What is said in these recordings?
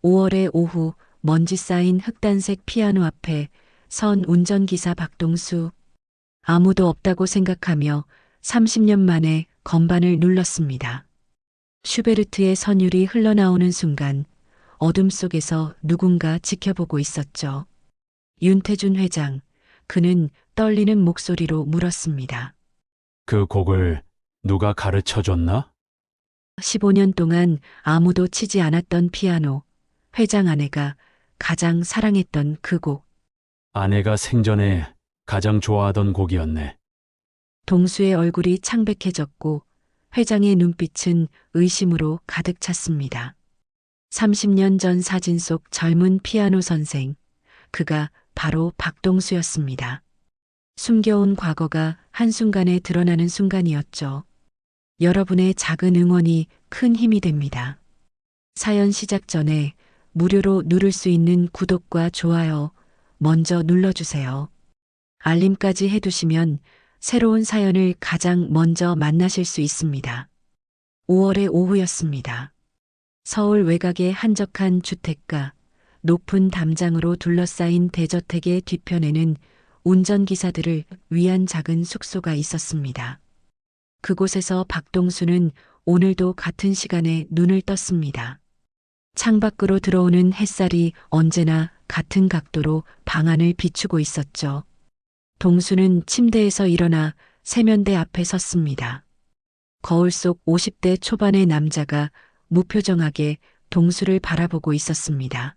5월의 오후 먼지 쌓인 흑단색 피아노 앞에 선 운전기사 박동수. 아무도 없다고 생각하며 30년 만에 건반을 눌렀습니다. 슈베르트의 선율이 흘러나오는 순간 어둠 속에서 누군가 지켜보고 있었죠. 윤태준 회장, 그는 떨리는 목소리로 물었습니다. 그 곡을 누가 가르쳐 줬나? 15년 동안 아무도 치지 않았던 피아노, 회장 아내가 가장 사랑했던 그 곡. 아내가 생전에 가장 좋아하던 곡이었네. 동수의 얼굴이 창백해졌고 회장의 눈빛은 의심으로 가득 찼습니다. 30년 전 사진 속 젊은 피아노 선생, 그가 바로 박동수였습니다. 숨겨온 과거가 한순간에 드러나는 순간이었죠. 여러분의 작은 응원이 큰 힘이 됩니다. 사연 시작 전에 무료로 누를 수 있는 구독과 좋아요 먼저 눌러주세요. 알림까지 해두시면 새로운 사연을 가장 먼저 만나실 수 있습니다. 5월의 오후였습니다. 서울 외곽의 한적한 주택가, 높은 담장으로 둘러싸인 대저택의 뒤편에는 운전기사들을 위한 작은 숙소가 있었습니다. 그곳에서 박동수는 오늘도 같은 시간에 눈을 떴습니다. 창밖으로 들어오는 햇살이 언제나 같은 각도로 방 안을 비추고 있었죠. 동수는 침대에서 일어나 세면대 앞에 섰습니다. 거울 속 50대 초반의 남자가 무표정하게 동수를 바라보고 있었습니다.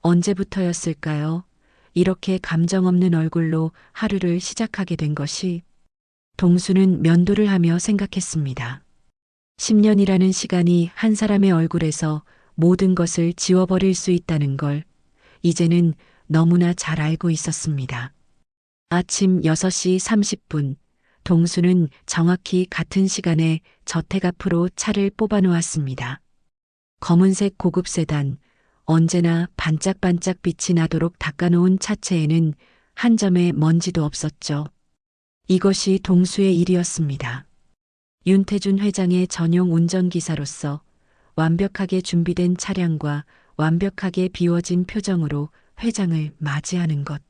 언제부터였을까요? 이렇게 감정 없는 얼굴로 하루를 시작하게 된 것이. 동수는 면도를 하며 생각했습니다. 10년이라는 시간이 한 사람의 얼굴에서 모든 것을 지워버릴 수 있다는 걸 이제는 너무나 잘 알고 있었습니다. 아침 6시 30분, 동수는 정확히 같은 시간에 저택 앞으로 차를 뽑아 놓았습니다. 검은색 고급 세단, 언제나 반짝반짝 빛이 나도록 닦아놓은 차체에는 한 점의 먼지도 없었죠. 이것이 동수의 일이었습니다. 윤태준 회장의 전용 운전기사로서 완벽하게 준비된 차량과 완벽하게 비워진 표정으로 회장을 맞이하는 것.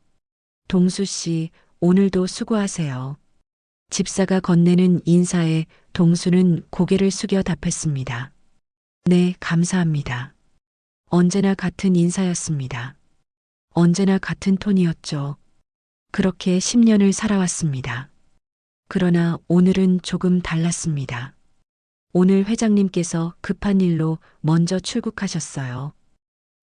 동수 씨, 오늘도 수고하세요. 집사가 건네는 인사에 동수는 고개를 숙여 답했습니다. 네, 감사합니다. 언제나 같은 인사였습니다. 언제나 같은 톤이었죠. 그렇게 10년을 살아왔습니다. 그러나 오늘은 조금 달랐습니다. 오늘 회장님께서 급한 일로 먼저 출국하셨어요.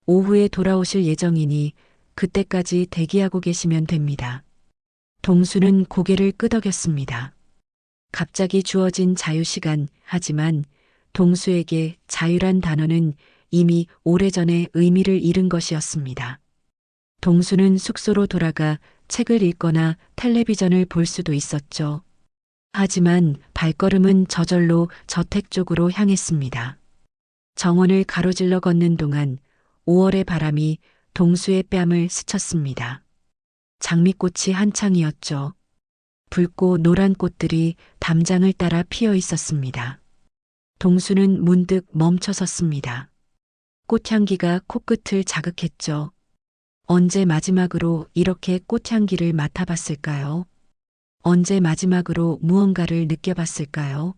오후에 돌아오실 예정이니 그때까지 대기하고 계시면 됩니다. 동수는 고개를 끄덕였습니다. 갑자기 주어진 자유시간, 하지만 동수에게 자유란 단어는 이미 오래전에 의미를 잃은 것이었습니다. 동수는 숙소로 돌아가 책을 읽거나 텔레비전을 볼 수도 있었죠. 하지만 발걸음은 저절로 저택 쪽으로 향했습니다. 정원을 가로질러 걷는 동안 5월의 바람이 동수의 뺨을 스쳤습니다. 장미꽃이 한창이었죠. 붉고 노란 꽃들이 담장을 따라 피어 있었습니다. 동수는 문득 멈춰 섰습니다. 꽃향기가 코끝을 자극했죠. 언제 마지막으로 이렇게 꽃향기를 맡아봤을까요? 언제 마지막으로 무언가를 느껴봤을까요?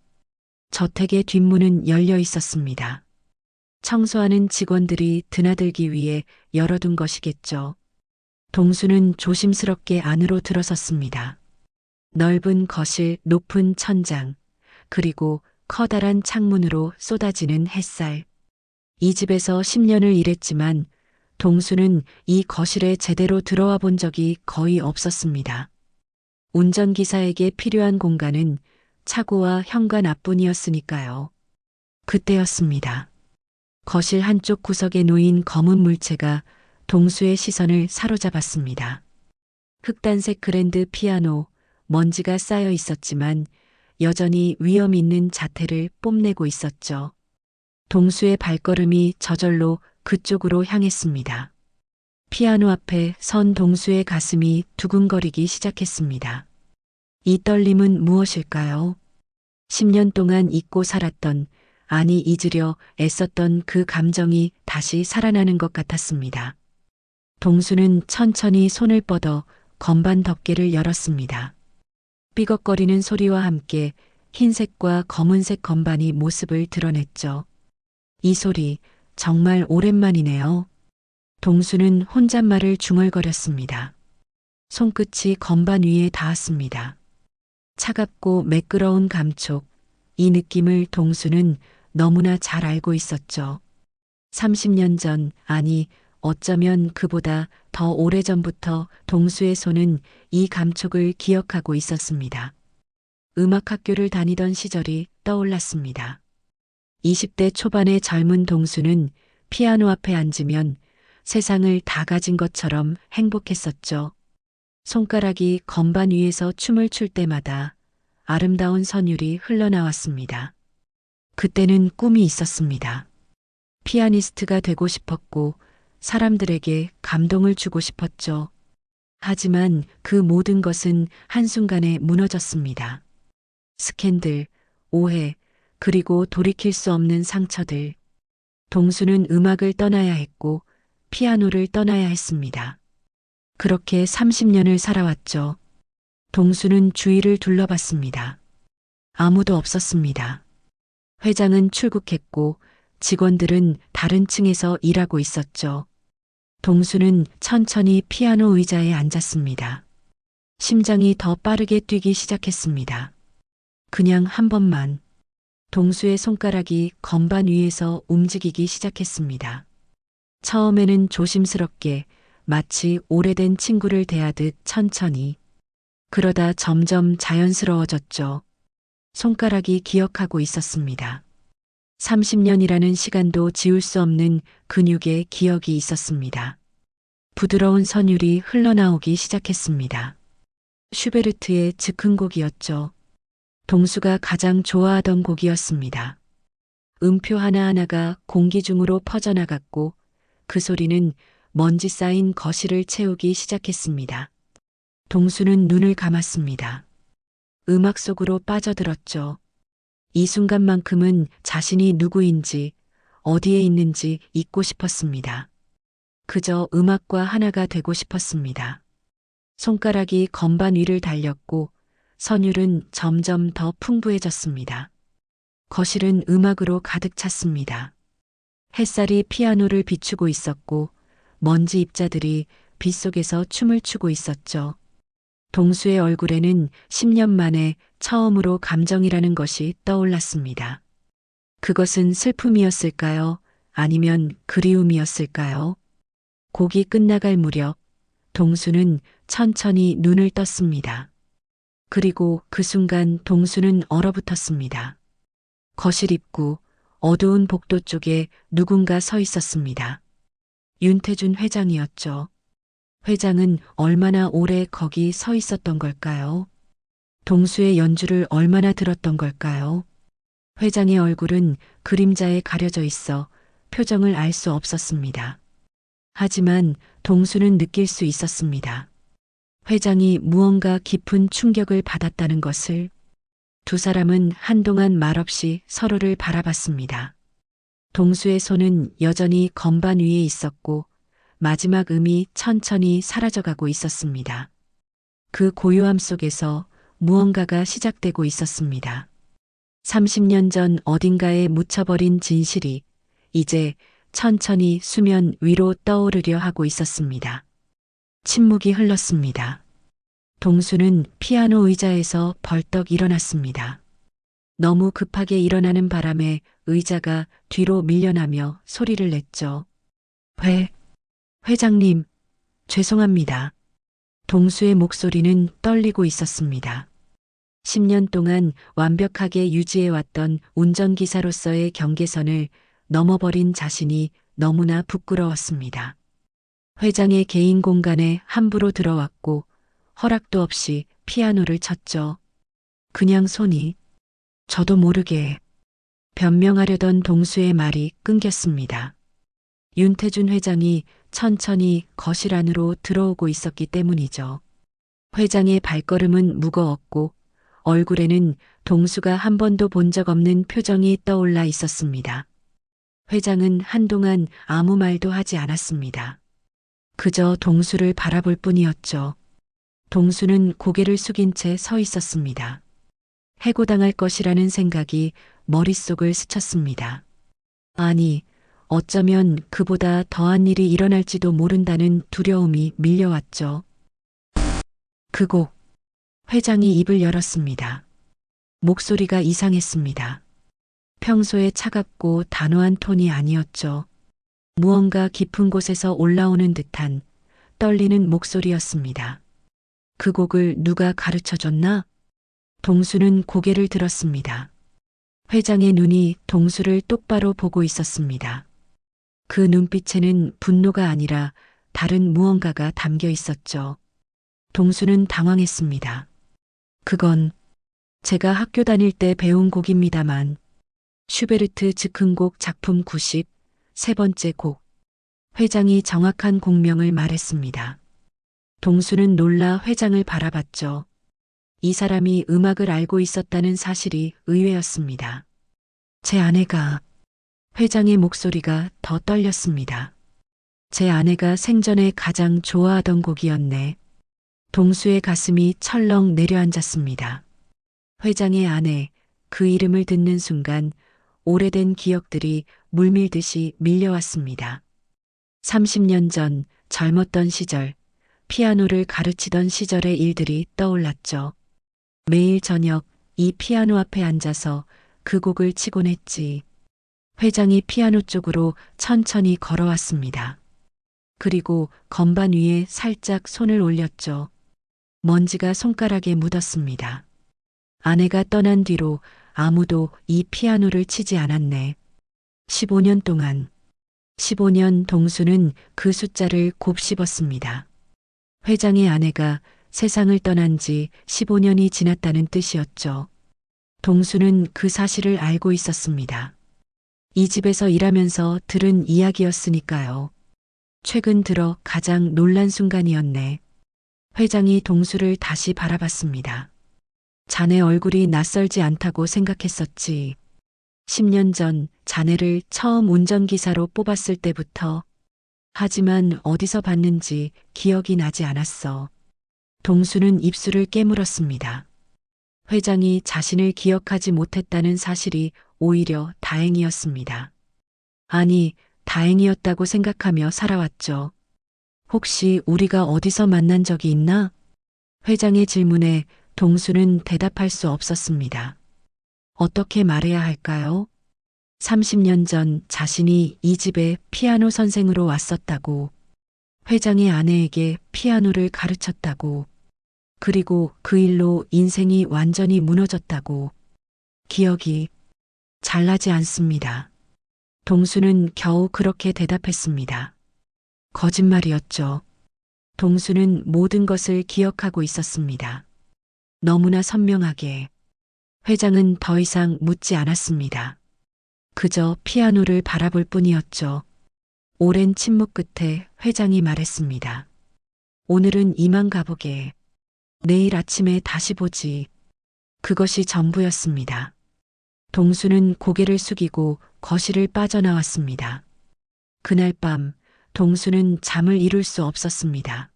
저택의 뒷문은 열려 있었습니다. 청소하는 직원들이 드나들기 위해 열어둔 것이겠죠. 동수는 조심스럽게 안으로 들어섰습니다. 넓은 거실, 높은 천장, 그리고 커다란 창문으로 쏟아지는 햇살. 이 집에서 10년을 일했지만 동수는 이 거실에 제대로 들어와 본 적이 거의 없었습니다. 운전기사에게 필요한 공간은 차고와 현관 앞뿐이었으니까요. 그때였습니다. 거실 한쪽 구석에 놓인 검은 물체가 동수의 시선을 사로잡았습니다. 흑단색 그랜드 피아노, 먼지가 쌓여 있었지만 여전히 위험 있는 자태를 뽐내고 있었죠. 동수의 발걸음이 저절로 그쪽으로 향했습니다. 피아노 앞에 선 동수의 가슴이 두근거리기 시작했습니다. 이 떨림은 무엇일까요? 10년 동안 잊고 살았던, 아니 잊으려 애썼던 그 감정이 다시 살아나는 것 같았습니다. 동수는 천천히 손을 뻗어 건반 덮개를 열었습니다. 삐걱거리는 소리와 함께 흰색과 검은색 건반이 모습을 드러냈죠. 이 소리 정말 오랜만이네요. 동수는 혼잣말을 중얼거렸습니다. 손끝이 건반 위에 닿았습니다. 차갑고 매끄러운 감촉, 이 느낌을 동수는 너무나 잘 알고 있었죠. 30년 전, 아니, 어쩌면 그보다 더 오래전부터 동수의 손은 이 감촉을 기억하고 있었습니다. 음악학교를 다니던 시절이 떠올랐습니다. 20대 초반의 젊은 동수는 피아노 앞에 앉으면 세상을 다 가진 것처럼 행복했었죠. 손가락이 건반 위에서 춤을 출 때마다 아름다운 선율이 흘러나왔습니다. 그때는 꿈이 있었습니다. 피아니스트가 되고 싶었고 사람들에게 감동을 주고 싶었죠. 하지만 그 모든 것은 한순간에 무너졌습니다. 스캔들, 오해, 그리고 돌이킬 수 없는 상처들. 동수는 음악을 떠나야 했고 피아노를 떠나야 했습니다. 그렇게 30년을 살아왔죠. 동수는 주위를 둘러봤습니다. 아무도 없었습니다. 회장은 출국했고 직원들은 다른 층에서 일하고 있었죠. 동수는 천천히 피아노 의자에 앉았습니다. 심장이 더 빠르게 뛰기 시작했습니다. 그냥 한 번만. 동수의 손가락이 건반 위에서 움직이기 시작했습니다. 처음에는 조심스럽게 마치 오래된 친구를 대하듯 천천히. 그러다 점점 자연스러워졌죠. 손가락이 기억하고 있었습니다. 30년이라는 시간도 지울 수 없는 근육의 기억이 있었습니다. 부드러운 선율이 흘러나오기 시작했습니다. 슈베르트의 즉흥곡이었죠. 동수가 가장 좋아하던 곡이었습니다. 음표 하나하나가 공기 중으로 퍼져나갔고 그 소리는 먼지 쌓인 거실을 채우기 시작했습니다. 동수는 눈을 감았습니다. 음악 속으로 빠져들었죠. 이 순간만큼은 자신이 누구인지, 어디에 있는지 잊고 싶었습니다. 그저 음악과 하나가 되고 싶었습니다. 손가락이 건반 위를 달렸고 선율은 점점 더 풍부해졌습니다. 거실은 음악으로 가득 찼습니다. 햇살이 피아노를 비추고 있었고 먼지 입자들이 빗속에서 춤을 추고 있었죠. 동수의 얼굴에는 10년 만에 처음으로 감정이라는 것이 떠올랐습니다. 그것은 슬픔이었을까요? 아니면 그리움이었을까요? 곡이 끝나갈 무렵 동수는 천천히 눈을 떴습니다. 그리고 그 순간 동수는 얼어붙었습니다. 거실 입구, 어두운 복도 쪽에 누군가 서 있었습니다. 윤태준 회장이었죠. 회장은 얼마나 오래 거기 서 있었던 걸까요? 동수의 연주를 얼마나 들었던 걸까요? 회장의 얼굴은 그림자에 가려져 있어 표정을 알 수 없었습니다. 하지만 동수는 느낄 수 있었습니다. 회장이 무언가 깊은 충격을 받았다는 것을. 두 사람은 한동안 말없이 서로를 바라봤습니다. 동수의 손은 여전히 건반 위에 있었고 마지막 음이 천천히 사라져가고 있었습니다. 그 고요함 속에서 무언가가 시작되고 있었습니다. 30년 전 어딘가에 묻혀버린 진실이 이제 천천히 수면 위로 떠오르려 하고 있었습니다. 침묵이 흘렀습니다. 동수는 피아노 의자에서 벌떡 일어났습니다. 너무 급하게 일어나는 바람에 의자가 뒤로 밀려나며 소리를 냈죠. 회장님, 죄송합니다. 동수의 목소리는 떨리고 있었습니다. 10년 동안 완벽하게 유지해왔던 운전기사로서의 경계선을 넘어버린 자신이 너무나 부끄러웠습니다. 회장의 개인 공간에 함부로 들어왔고 허락도 없이 피아노를 쳤죠. 그냥 손이. 저도 모르게. 변명하려던 동수의 말이 끊겼습니다. 윤태준 회장이 천천히 거실 안으로 들어오고 있었기 때문이죠. 회장의 발걸음은 무거웠고 얼굴에는 동수가 한 번도 본 적 없는 표정이 떠올라 있었습니다. 회장은 한동안 아무 말도 하지 않았습니다. 그저 동수를 바라볼 뿐이었죠. 동수는 고개를 숙인 채 서 있었습니다. 해고당할 것이라는 생각이 머릿속을 스쳤습니다. 아니, 어쩌면 그보다 더한 일이 일어날지도 모른다는 두려움이 밀려왔죠. 그곳, 회장이 입을 열었습니다. 목소리가 이상했습니다. 평소에 차갑고 단호한 톤이 아니었죠. 무언가 깊은 곳에서 올라오는 듯한 떨리는 목소리였습니다. 그 곡을 누가 가르쳐 줬나? 동수는 고개를 들었습니다. 회장의 눈이 동수를 똑바로 보고 있었습니다. 그 눈빛에는 분노가 아니라 다른 무언가가 담겨 있었죠. 동수는 당황했습니다. 그건 제가 학교 다닐 때 배운 곡입니다만, 슈베르트 즉흥곡 작품 90, 세 번째 곡. 회장이 정확한 곡명을 말했습니다. 동수는 놀라 회장을 바라봤죠. 이 사람이 음악을 알고 있었다는 사실이 의외였습니다. 제 아내가, 회장의 목소리가 더 떨렸습니다. 제 아내가 생전에 가장 좋아하던 곡이었네. 동수의 가슴이 철렁 내려앉았습니다. 회장의 아내, 그 이름을 듣는 순간 오래된 기억들이 물밀듯이 밀려왔습니다. 30년 전 젊었던 시절, 피아노를 가르치던 시절의 일들이 떠올랐죠. 매일 저녁 이 피아노 앞에 앉아서 그 곡을 치곤 했지. 회장이 피아노 쪽으로 천천히 걸어왔습니다. 그리고 건반 위에 살짝 손을 올렸죠. 먼지가 손가락에 묻었습니다. 아내가 떠난 뒤로 아무도 이 피아노를 치지 않았네. 15년 동안. 15년. 동수는 그 숫자를 곱씹었습니다. 회장의 아내가 세상을 떠난 지 15년이 지났다는 뜻이었죠. 동수는 그 사실을 알고 있었습니다. 이 집에서 일하면서 들은 이야기였으니까요. 최근 들어 가장 놀란 순간이었네. 회장이 동수를 다시 바라봤습니다. 자네 얼굴이 낯설지 않다고 생각했었지. 10년 전 자네를 처음 운전기사로 뽑았을 때부터. 하지만 어디서 봤는지 기억이 나지 않았어. 동수는 입술을 깨물었습니다. 회장이 자신을 기억하지 못했다는 사실이 오히려 다행이었습니다. 아니, 다행이었다고 생각하며 살아왔죠. 혹시 우리가 어디서 만난 적이 있나? 회장의 질문에 동수는 대답할 수 없었습니다. 어떻게 말해야 할까요? 30년 전 자신이 이 집에 피아노 선생으로 왔었다고, 회장의 아내에게 피아노를 가르쳤다고, 그리고 그 일로 인생이 완전히 무너졌다고. 기억이 잘 나지 않습니다. 동수는 겨우 그렇게 대답했습니다. 거짓말이었죠. 동수는 모든 것을 기억하고 있었습니다. 너무나 선명하게. 회장은 더 이상 묻지 않았습니다. 그저 피아노를 바라볼 뿐이었죠. 오랜 침묵 끝에 회장이 말했습니다. 오늘은 이만 가보게. 내일 아침에 다시 보지. 그것이 전부였습니다. 동수는 고개를 숙이고 거실을 빠져나왔습니다. 그날 밤 동수는 잠을 이룰 수 없었습니다.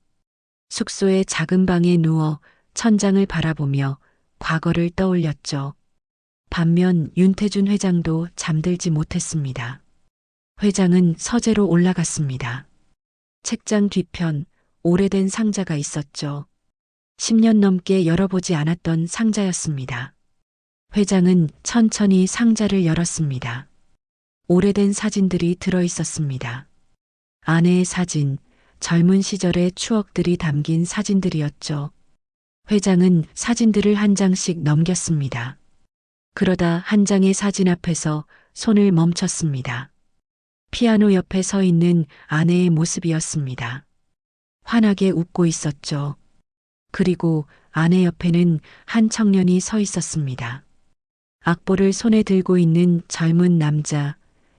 숙소의 작은 방에 누워 천장을 바라보며 과거를 떠올렸죠. 반면 윤태준 회장도 잠들지 못했습니다. 회장은 서재로 올라갔습니다. 책장 뒤편 오래된 상자가 있었죠. 10년 넘게 열어보지 않았던 상자였습니다. 회장은 천천히 상자를 열었습니다. 오래된 사진들이 들어 있었습니다. 아내의 사진, 젊은 시절의 추억들이 담긴 사진들이었죠. 회장은 사진들을 한 장씩 넘겼습니다. 그러다 한 장의 사진 앞에서 손을 멈췄습니다. 피아노 옆에 서 있는 아내의 모습이었습니다. 환하게 웃고 있었죠. 그리고 아내 옆에는 한 청년이 서 있었습니다. 악보를 손에 들고 있는 젊은 남자,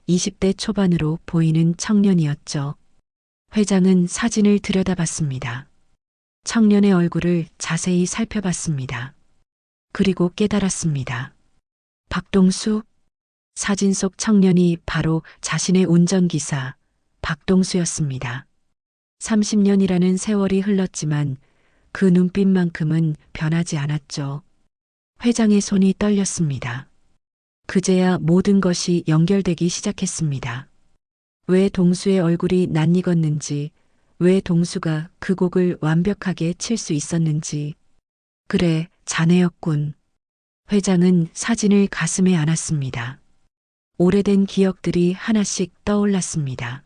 20대 초반으로 보이는 청년이었죠. 회장은 사진을 들여다봤습니다. 청년의 얼굴을 자세히 살펴봤습니다. 그리고 깨달았습니다. 박동수? 사진 속 청년이 바로 자신의 운전기사 박동수였습니다. 30년이라는 세월이 흘렀지만 그 눈빛만큼은 변하지 않았죠. 회장의 손이 떨렸습니다. 그제야 모든 것이 연결되기 시작했습니다. 왜 동수의 얼굴이 낯익었는지, 왜 동수가 그 곡을 완벽하게 칠 수 있었는지. 그래, 자네였군. 회장은 사진을 가슴에 안았습니다. 오래된 기억들이 하나씩 떠올랐습니다.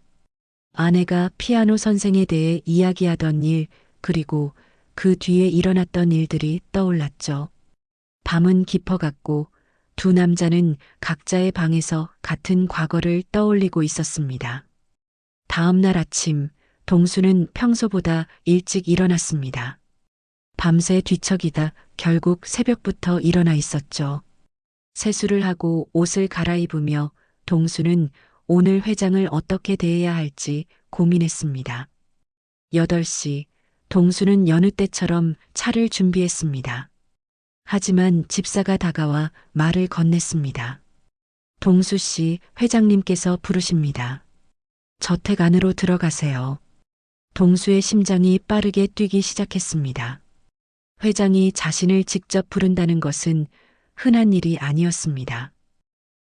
아내가 피아노 선생에 대해 이야기하던 일, 그리고 그 뒤에 일어났던 일들이 떠올랐죠. 밤은 깊어갔고 두 남자는 각자의 방에서 같은 과거를 떠올리고 있었습니다. 다음 날 아침, 동수는 평소보다 일찍 일어났습니다. 밤새 뒤척이다 결국 새벽부터 일어나 있었죠. 세수를 하고 옷을 갈아입으며 동수는 오늘 회장을 어떻게 대해야 할지 고민했습니다. 8시, 동수는 여느 때처럼 차를 준비했습니다. 하지만 집사가 다가와 말을 건넸습니다. 동수 씨, 회장님께서 부르십니다. 저택 안으로 들어가세요. 동수의 심장이 빠르게 뛰기 시작했습니다. 회장이 자신을 직접 부른다는 것은 흔한 일이 아니었습니다.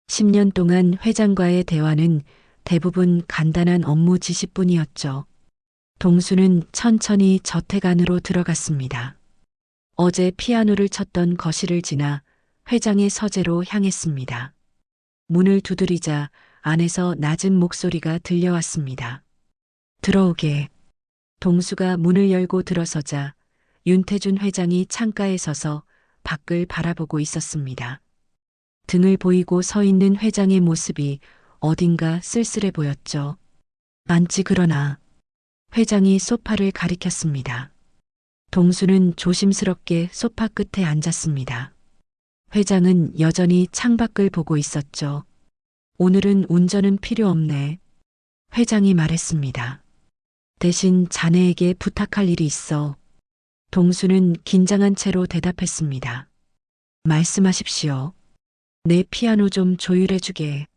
10년 동안 회장과의 대화는 대부분 간단한 업무 지시뿐이었죠. 동수는 천천히 저택 안으로 들어갔습니다. 어제 피아노를 쳤던 거실을 지나 회장의 서재로 향했습니다. 문을 두드리자 안에서 낮은 목소리가 들려왔습니다. 들어오게. 동수가 문을 열고 들어서자 윤태준 회장이 창가에 서서 밖을 바라보고 있었습니다. 등을 보이고 서 있는 회장의 모습이 어딘가 쓸쓸해 보였죠. 앉지 그러나. 회장이 소파를 가리켰습니다. 동수는 조심스럽게 소파 끝에 앉았습니다. 회장은 여전히 창밖을 보고 있었죠. 오늘은 운전은 필요 없네. 회장이 말했습니다. 대신 자네에게 부탁할 일이 있어. 동수는 긴장한 채로 대답했습니다. 말씀하십시오. 내 피아노 좀 조율해주게.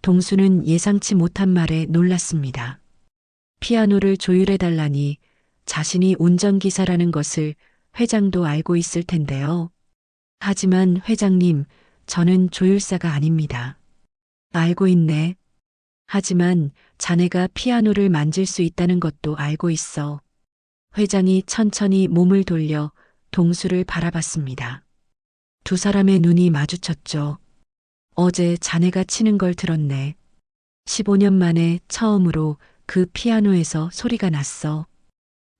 동수는 예상치 못한 말에 놀랐습니다. 피아노를 조율해달라니 자신이 운전기사라는 것을 회장도 알고 있을 텐데요. 하지만 회장님, 저는 조율사가 아닙니다. 알고 있네. 하지만 자네가 피아노를 만질 수 있다는 것도 알고 있어. 회장이 천천히 몸을 돌려 동수를 바라봤습니다. 두 사람의 눈이 마주쳤죠. 어제 자네가 치는 걸 들었네. 15년 만에 처음으로 그 피아노에서 소리가 났어.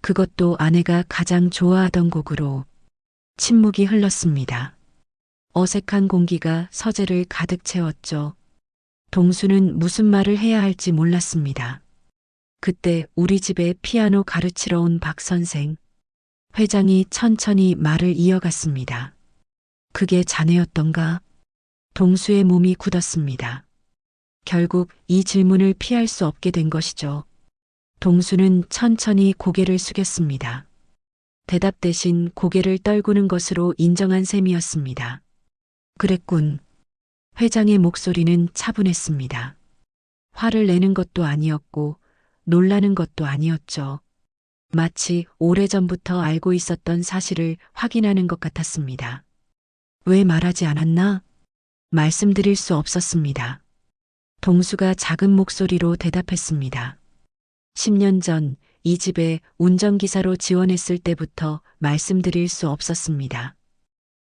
그것도 아내가 가장 좋아하던 곡으로. 침묵이 흘렀습니다. 어색한 공기가 서재를 가득 채웠죠. 동수는 무슨 말을 해야 할지 몰랐습니다. 그때 우리 집에 피아노 가르치러 온 박 선생. 회장이 천천히 말을 이어갔습니다. 그게 자네였던가? 동수의 몸이 굳었습니다. 결국 이 질문을 피할 수 없게 된 것이죠. 동수는 천천히 고개를 숙였습니다. 대답 대신 고개를 떨구는 것으로 인정한 셈이었습니다. 그랬군. 회장의 목소리는 차분했습니다. 화를 내는 것도 아니었고 놀라는 것도 아니었죠. 마치 오래전부터 알고 있었던 사실을 확인하는 것 같았습니다. 왜 말하지 않았나? 말씀드릴 수 없었습니다. 동수가 작은 목소리로 대답했습니다. 10년 전 이 집에 운전기사로 지원했을 때부터 말씀드릴 수 없었습니다.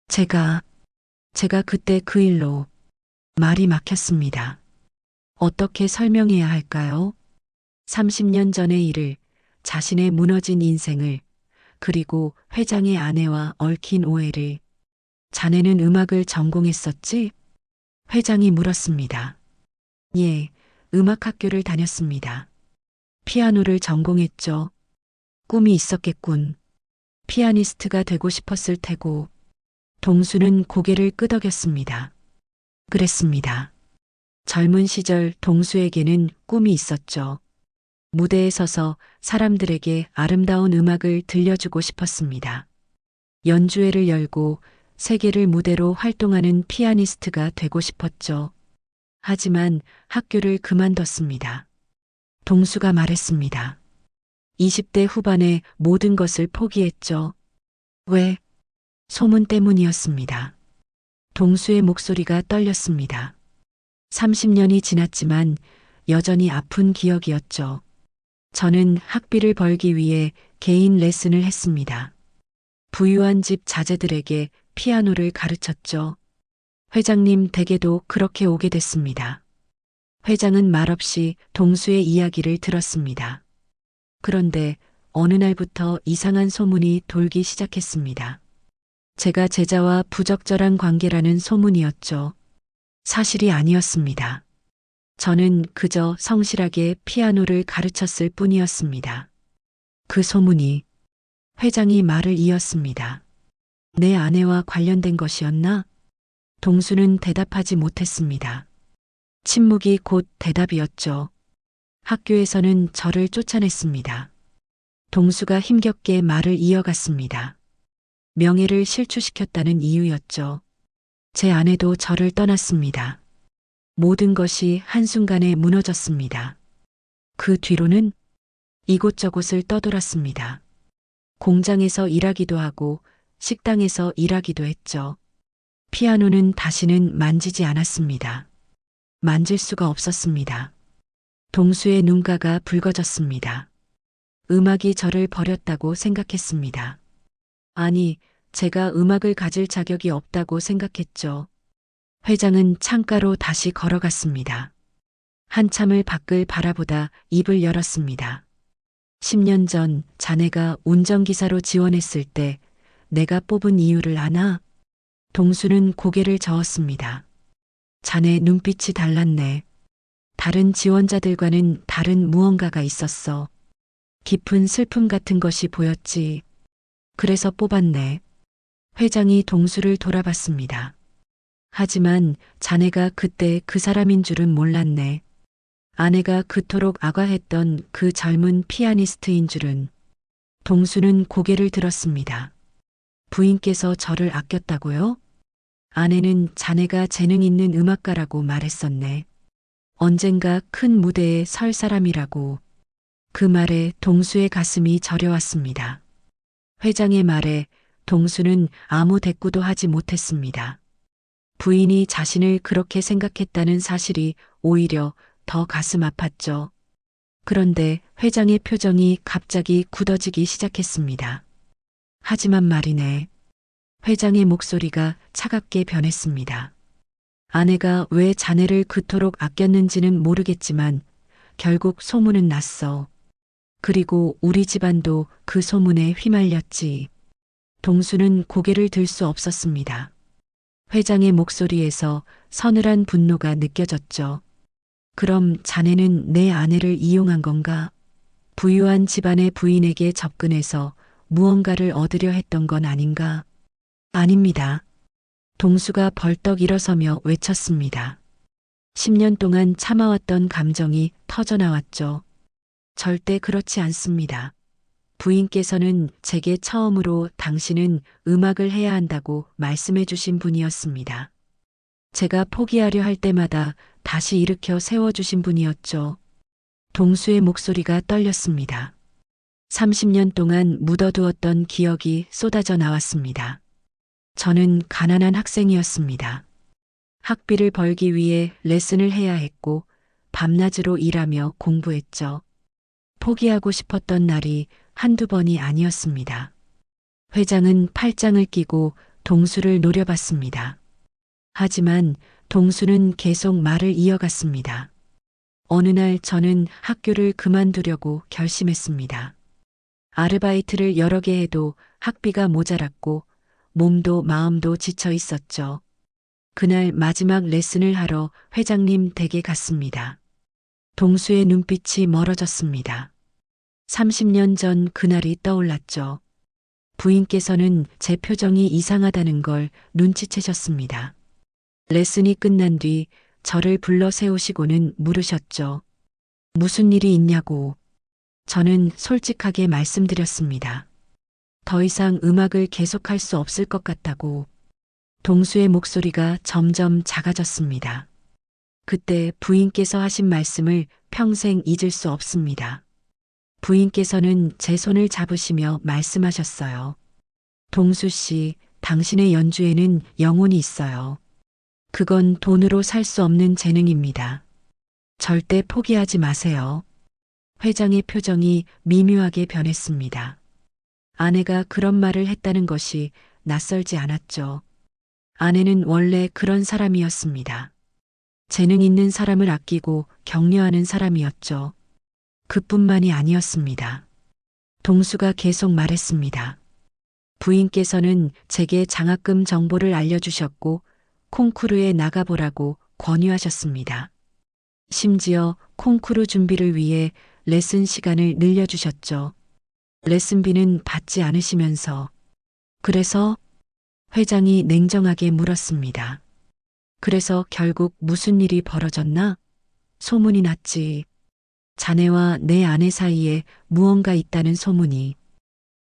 제가 그때 그 일로 말이 막혔습니다. 어떻게 설명해야 할까요? 30년 전의 일을, 자신의 무너진 인생을, 그리고 회장의 아내와 얽힌 오해를. 자네는 음악을 전공했었지? 회장이 물었습니다. 예, 음악학교를 다녔습니다. 피아노를 전공했죠. 꿈이 있었겠군. 피아니스트가 되고 싶었을 테고. 동수는 고개를 끄덕였습니다. 그랬습니다. 젊은 시절 동수에게는 꿈이 있었죠. 무대에 서서 사람들에게 아름다운 음악을 들려주고 싶었습니다. 연주회를 열고 세계를 무대로 활동하는 피아니스트가 되고 싶었죠. 하지만 학교를 그만뒀습니다. 동수가 말했습니다. 20대 후반에 모든 것을 포기했죠. 왜? 소문 때문이었습니다. 동수의 목소리가 떨렸습니다. 30년이 지났지만 여전히 아픈 기억이었죠. 저는 학비를 벌기 위해 개인 레슨을 했습니다. 부유한 집 자제들에게 피아노를 가르쳤죠. 회장님 댁에도 그렇게 오게 됐습니다. 회장은 말없이 동수의 이야기를 들었습니다. 그런데 어느 날부터 이상한 소문이 돌기 시작했습니다. 제가 제자와 부적절한 관계라는 소문이었죠. 사실이 아니었습니다. 저는 그저 성실하게 피아노를 가르쳤을 뿐이었습니다. 그 소문이 회장이 말을 이었습니다. 내 아내와 관련된 것이었나? 동수는 대답하지 못했습니다. 침묵이 곧 대답이었죠. 학교에서는 저를 쫓아냈습니다. 동수가 힘겹게 말을 이어갔습니다. 명예를 실추시켰다는 이유였죠. 제 아내도 저를 떠났습니다. 모든 것이 한순간에 무너졌습니다. 그 뒤로는 이곳저곳을 떠돌았습니다. 공장에서 일하기도 하고 식당에서 일하기도 했죠. 피아노는 다시는 만지지 않았습니다. 만질 수가 없었습니다. 동수의 눈가가 붉어졌습니다. 음악이 저를 버렸다고 생각했습니다. 아니, 제가 음악을 가질 자격이 없다고 생각했죠. 회장은 창가로 다시 걸어갔습니다. 한참을 밖을 바라보다 입을 열었습니다. 10년 전 자네가 운전기사로 지원했을 때 내가 뽑은 이유를 아나? 동수는 고개를 저었습니다. 자네 눈빛이 달랐네. 다른 지원자들과는 다른 무언가가 있었어. 깊은 슬픔 같은 것이 보였지. 그래서 뽑았네. 회장이 동수를 돌아봤습니다. 하지만 자네가 그때 그 사람인 줄은 몰랐네. 아내가 그토록 아과했던 그 젊은 피아니스트인 줄은. 동수는 고개를 들었습니다. 부인께서 저를 아꼈다고요? 아내는 자네가 재능 있는 음악가라고 말했었네. 언젠가 큰 무대에 설 사람이라고. 그 말에 동수의 가슴이 저려왔습니다. 회장의 말에 동수는 아무 대꾸도 하지 못했습니다. 부인이 자신을 그렇게 생각했다는 사실이 오히려 더 가슴 아팠죠. 그런데 회장의 표정이 갑자기 굳어지기 시작했습니다. 하지만 말이네. 회장의 목소리가 차갑게 변했습니다. 아내가 왜 자네를 그토록 아꼈는지는 모르겠지만 결국 소문은 났어. 그리고 우리 집안도 그 소문에 휘말렸지. 동수는 고개를 들 수 없었습니다. 회장의 목소리에서 서늘한 분노가 느껴졌죠. 그럼 자네는 내 아내를 이용한 건가? 부유한 집안의 부인에게 접근해서 무언가를 얻으려 했던 건 아닌가? 아닙니다. 동수가 벌떡 일어서며 외쳤습니다. 10년 동안 참아왔던 감정이 터져나왔죠. 절대 그렇지 않습니다. 부인께서는 제게 처음으로 당신은 음악을 해야 한다고 말씀해 주신 분이었습니다. 제가 포기하려 할 때마다 다시 일으켜 세워주신 분이었죠. 동수의 목소리가 떨렸습니다. 30년 동안 묻어두었던 기억이 쏟아져 나왔습니다. 저는 가난한 학생이었습니다. 학비를 벌기 위해 레슨을 해야 했고 밤낮으로 일하며 공부했죠. 포기하고 싶었던 날이 한두 번이 아니었습니다. 회장은 팔짱을 끼고 동수를 노려봤습니다. 하지만 동수는 계속 말을 이어갔습니다. 어느 날 저는 학교를 그만두려고 결심했습니다. 아르바이트를 여러 개 해도 학비가 모자랐고 몸도 마음도 지쳐 있었죠. 그날 마지막 레슨을 하러 회장님 댁에 갔습니다. 동수의 눈빛이 멀어졌습니다. 30년 전 그날이 떠올랐죠. 부인께서는 제 표정이 이상하다는 걸 눈치채셨습니다. 레슨이 끝난 뒤 저를 불러 세우시고는 물으셨죠. 무슨 일이 있냐고. 저는 솔직하게 말씀드렸습니다. 더 이상 음악을 계속할 수 없을 것 같다고. 동수의 목소리가 점점 작아졌습니다. 그때 부인께서 하신 말씀을 평생 잊을 수 없습니다. 부인께서는 제 손을 잡으시며 말씀하셨어요. 동수 씨, 당신의 연주에는 영혼이 있어요. 그건 돈으로 살 수 없는 재능입니다. 절대 포기하지 마세요. 회장의 표정이 미묘하게 변했습니다. 아내가 그런 말을 했다는 것이 낯설지 않았죠. 아내는 원래 그런 사람이었습니다. 재능 있는 사람을 아끼고 격려하는 사람이었죠. 그뿐만이 아니었습니다. 동수가 계속 말했습니다. 부인께서는 제게 장학금 정보를 알려주셨고 콩쿠르에 나가보라고 권유하셨습니다. 심지어 콩쿠르 준비를 위해 레슨 시간을 늘려주셨죠. 레슨비는 받지 않으시면서. 그래서 회장이 냉정하게 물었습니다. 그래서 결국 무슨 일이 벌어졌나? 소문이 났지. 자네와 내 아내 사이에 무언가 있다는 소문이.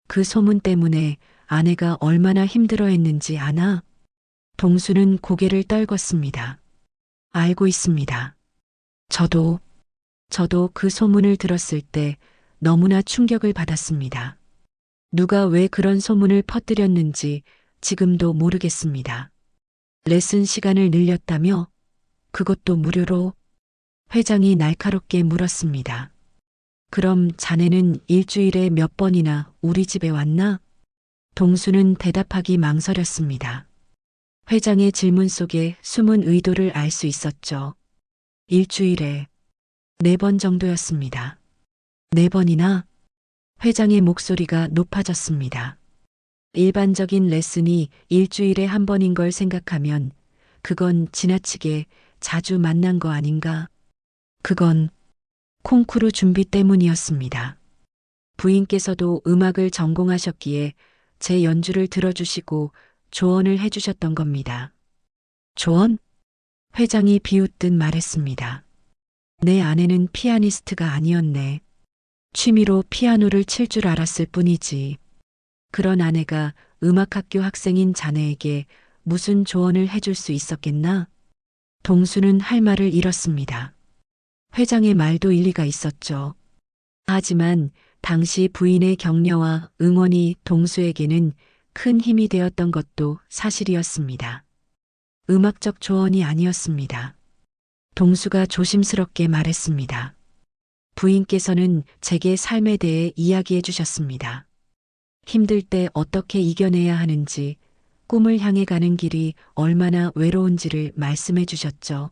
그 소문 때문에 아내가 얼마나 힘들어했는지 아나? 동수는 고개를 떨궜습니다. 알고 있습니다. 저도 그 소문을 들었을 때 너무나 충격을 받았습니다. 누가 왜 그런 소문을 퍼뜨렸는지 지금도 모르겠습니다. 레슨 시간을 늘렸다며? 그것도 무료로? 회장이 날카롭게 물었습니다. 그럼 자네는 일주일에 몇 번이나 우리 집에 왔나? 동수는 대답하기 망설였습니다. 회장의 질문 속에 숨은 의도를 알 수 있었죠. 일주일에 4번 정도였습니다. 4번이나? 회장의 목소리가 높아졌습니다. 일반적인 레슨이 일주일에 1번인 걸 생각하면 그건 지나치게 자주 만난 거 아닌가? 그건 콩쿠르 준비 때문이었습니다. 부인께서도 음악을 전공하셨기에 제 연주를 들어주시고 조언을 해주셨던 겁니다. 조언? 회장이 비웃듯 말했습니다. 내 아내는 피아니스트가 아니었네. 취미로 피아노를 칠 줄 알았을 뿐이지. 그런 아내가 음악학교 학생인 자네에게 무슨 조언을 해줄 수 있었겠나? 동수는 할 말을 잃었습니다. 회장의 말도 일리가 있었죠. 하지만 당시 부인의 격려와 응원이 동수에게는 큰 힘이 되었던 것도 사실이었습니다. 음악적 조언이 아니었습니다. 동수가 조심스럽게 말했습니다. 부인께서는 제게 삶에 대해 이야기해 주셨습니다. 힘들 때 어떻게 이겨내야 하는지, 꿈을 향해 가는 길이 얼마나 외로운지를 말씀해 주셨죠.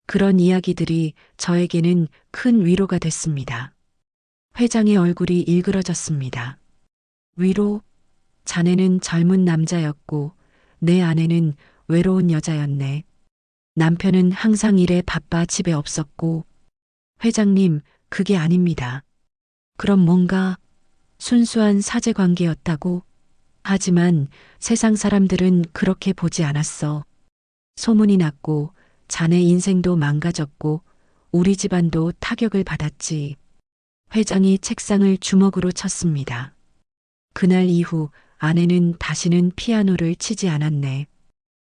그런 이야기들이 저에게는 큰 위로가 됐습니다. 회장의 얼굴이 일그러졌습니다. 위로? 자네는 젊은 남자였고 내 아내는 외로운 여자였네. 남편은 항상 일에 바빠 집에 없었고. 회장님, 그게 아닙니다. 그럼 뭔가 순수한 사제 관계였다고? 하지만 세상 사람들은 그렇게 보지 않았어. 소문이 났고 자네 인생도 망가졌고 우리 집안도 타격을 받았지. 회장이 책상을 주먹으로 쳤습니다. 그날 이후 아내는 다시는 피아노를 치지 않았네.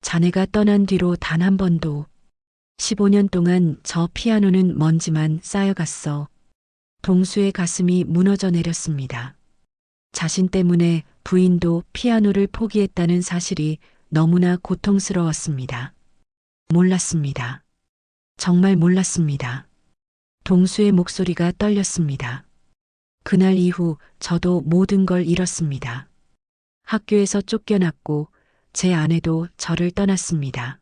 자네가 떠난 뒤로 단 한 번도. 15년 동안 저 피아노는 먼지만 쌓여갔어. 동수의 가슴이 무너져 내렸습니다. 자신 때문에 부인도 피아노를 포기했다는 사실이 너무나 고통스러웠습니다. 몰랐습니다. 정말 몰랐습니다. 동수의 목소리가 떨렸습니다. 그날 이후 저도 모든 걸 잃었습니다. 학교에서 쫓겨났고 제 아내도 저를 떠났습니다.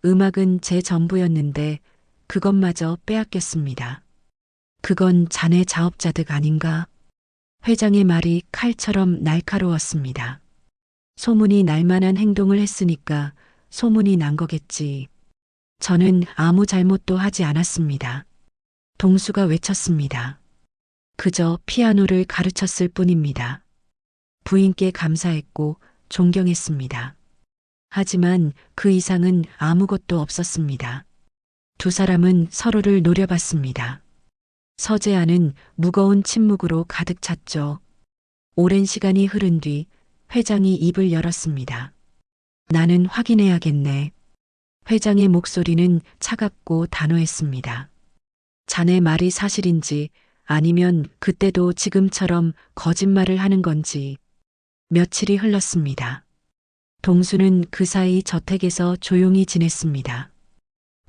음악은 제 전부였는데 그것마저 빼앗겼습니다. 그건 자네 자업자득 아닌가? 회장의 말이 칼처럼 날카로웠습니다. 소문이 날 만한 행동을 했으니까 소문이 난 거겠지. 저는 아무 잘못도 하지 않았습니다. 동수가 외쳤습니다. 그저 피아노를 가르쳤을 뿐입니다. 부인께 감사했고 존경했습니다. 하지만 그 이상은 아무것도 없었습니다. 두 사람은 서로를 노려봤습니다. 서재안은 무거운 침묵으로 가득 찼죠. 오랜 시간이 흐른 뒤 회장이 입을 열었습니다. 나는 확인해야겠네. 회장의 목소리는 차갑고 단호했습니다. 자네 말이 사실인지 아니면 그때도 지금처럼 거짓말을 하는 건지. 며칠이 흘렀습니다. 동수는 그 사이 저택에서 조용히 지냈습니다.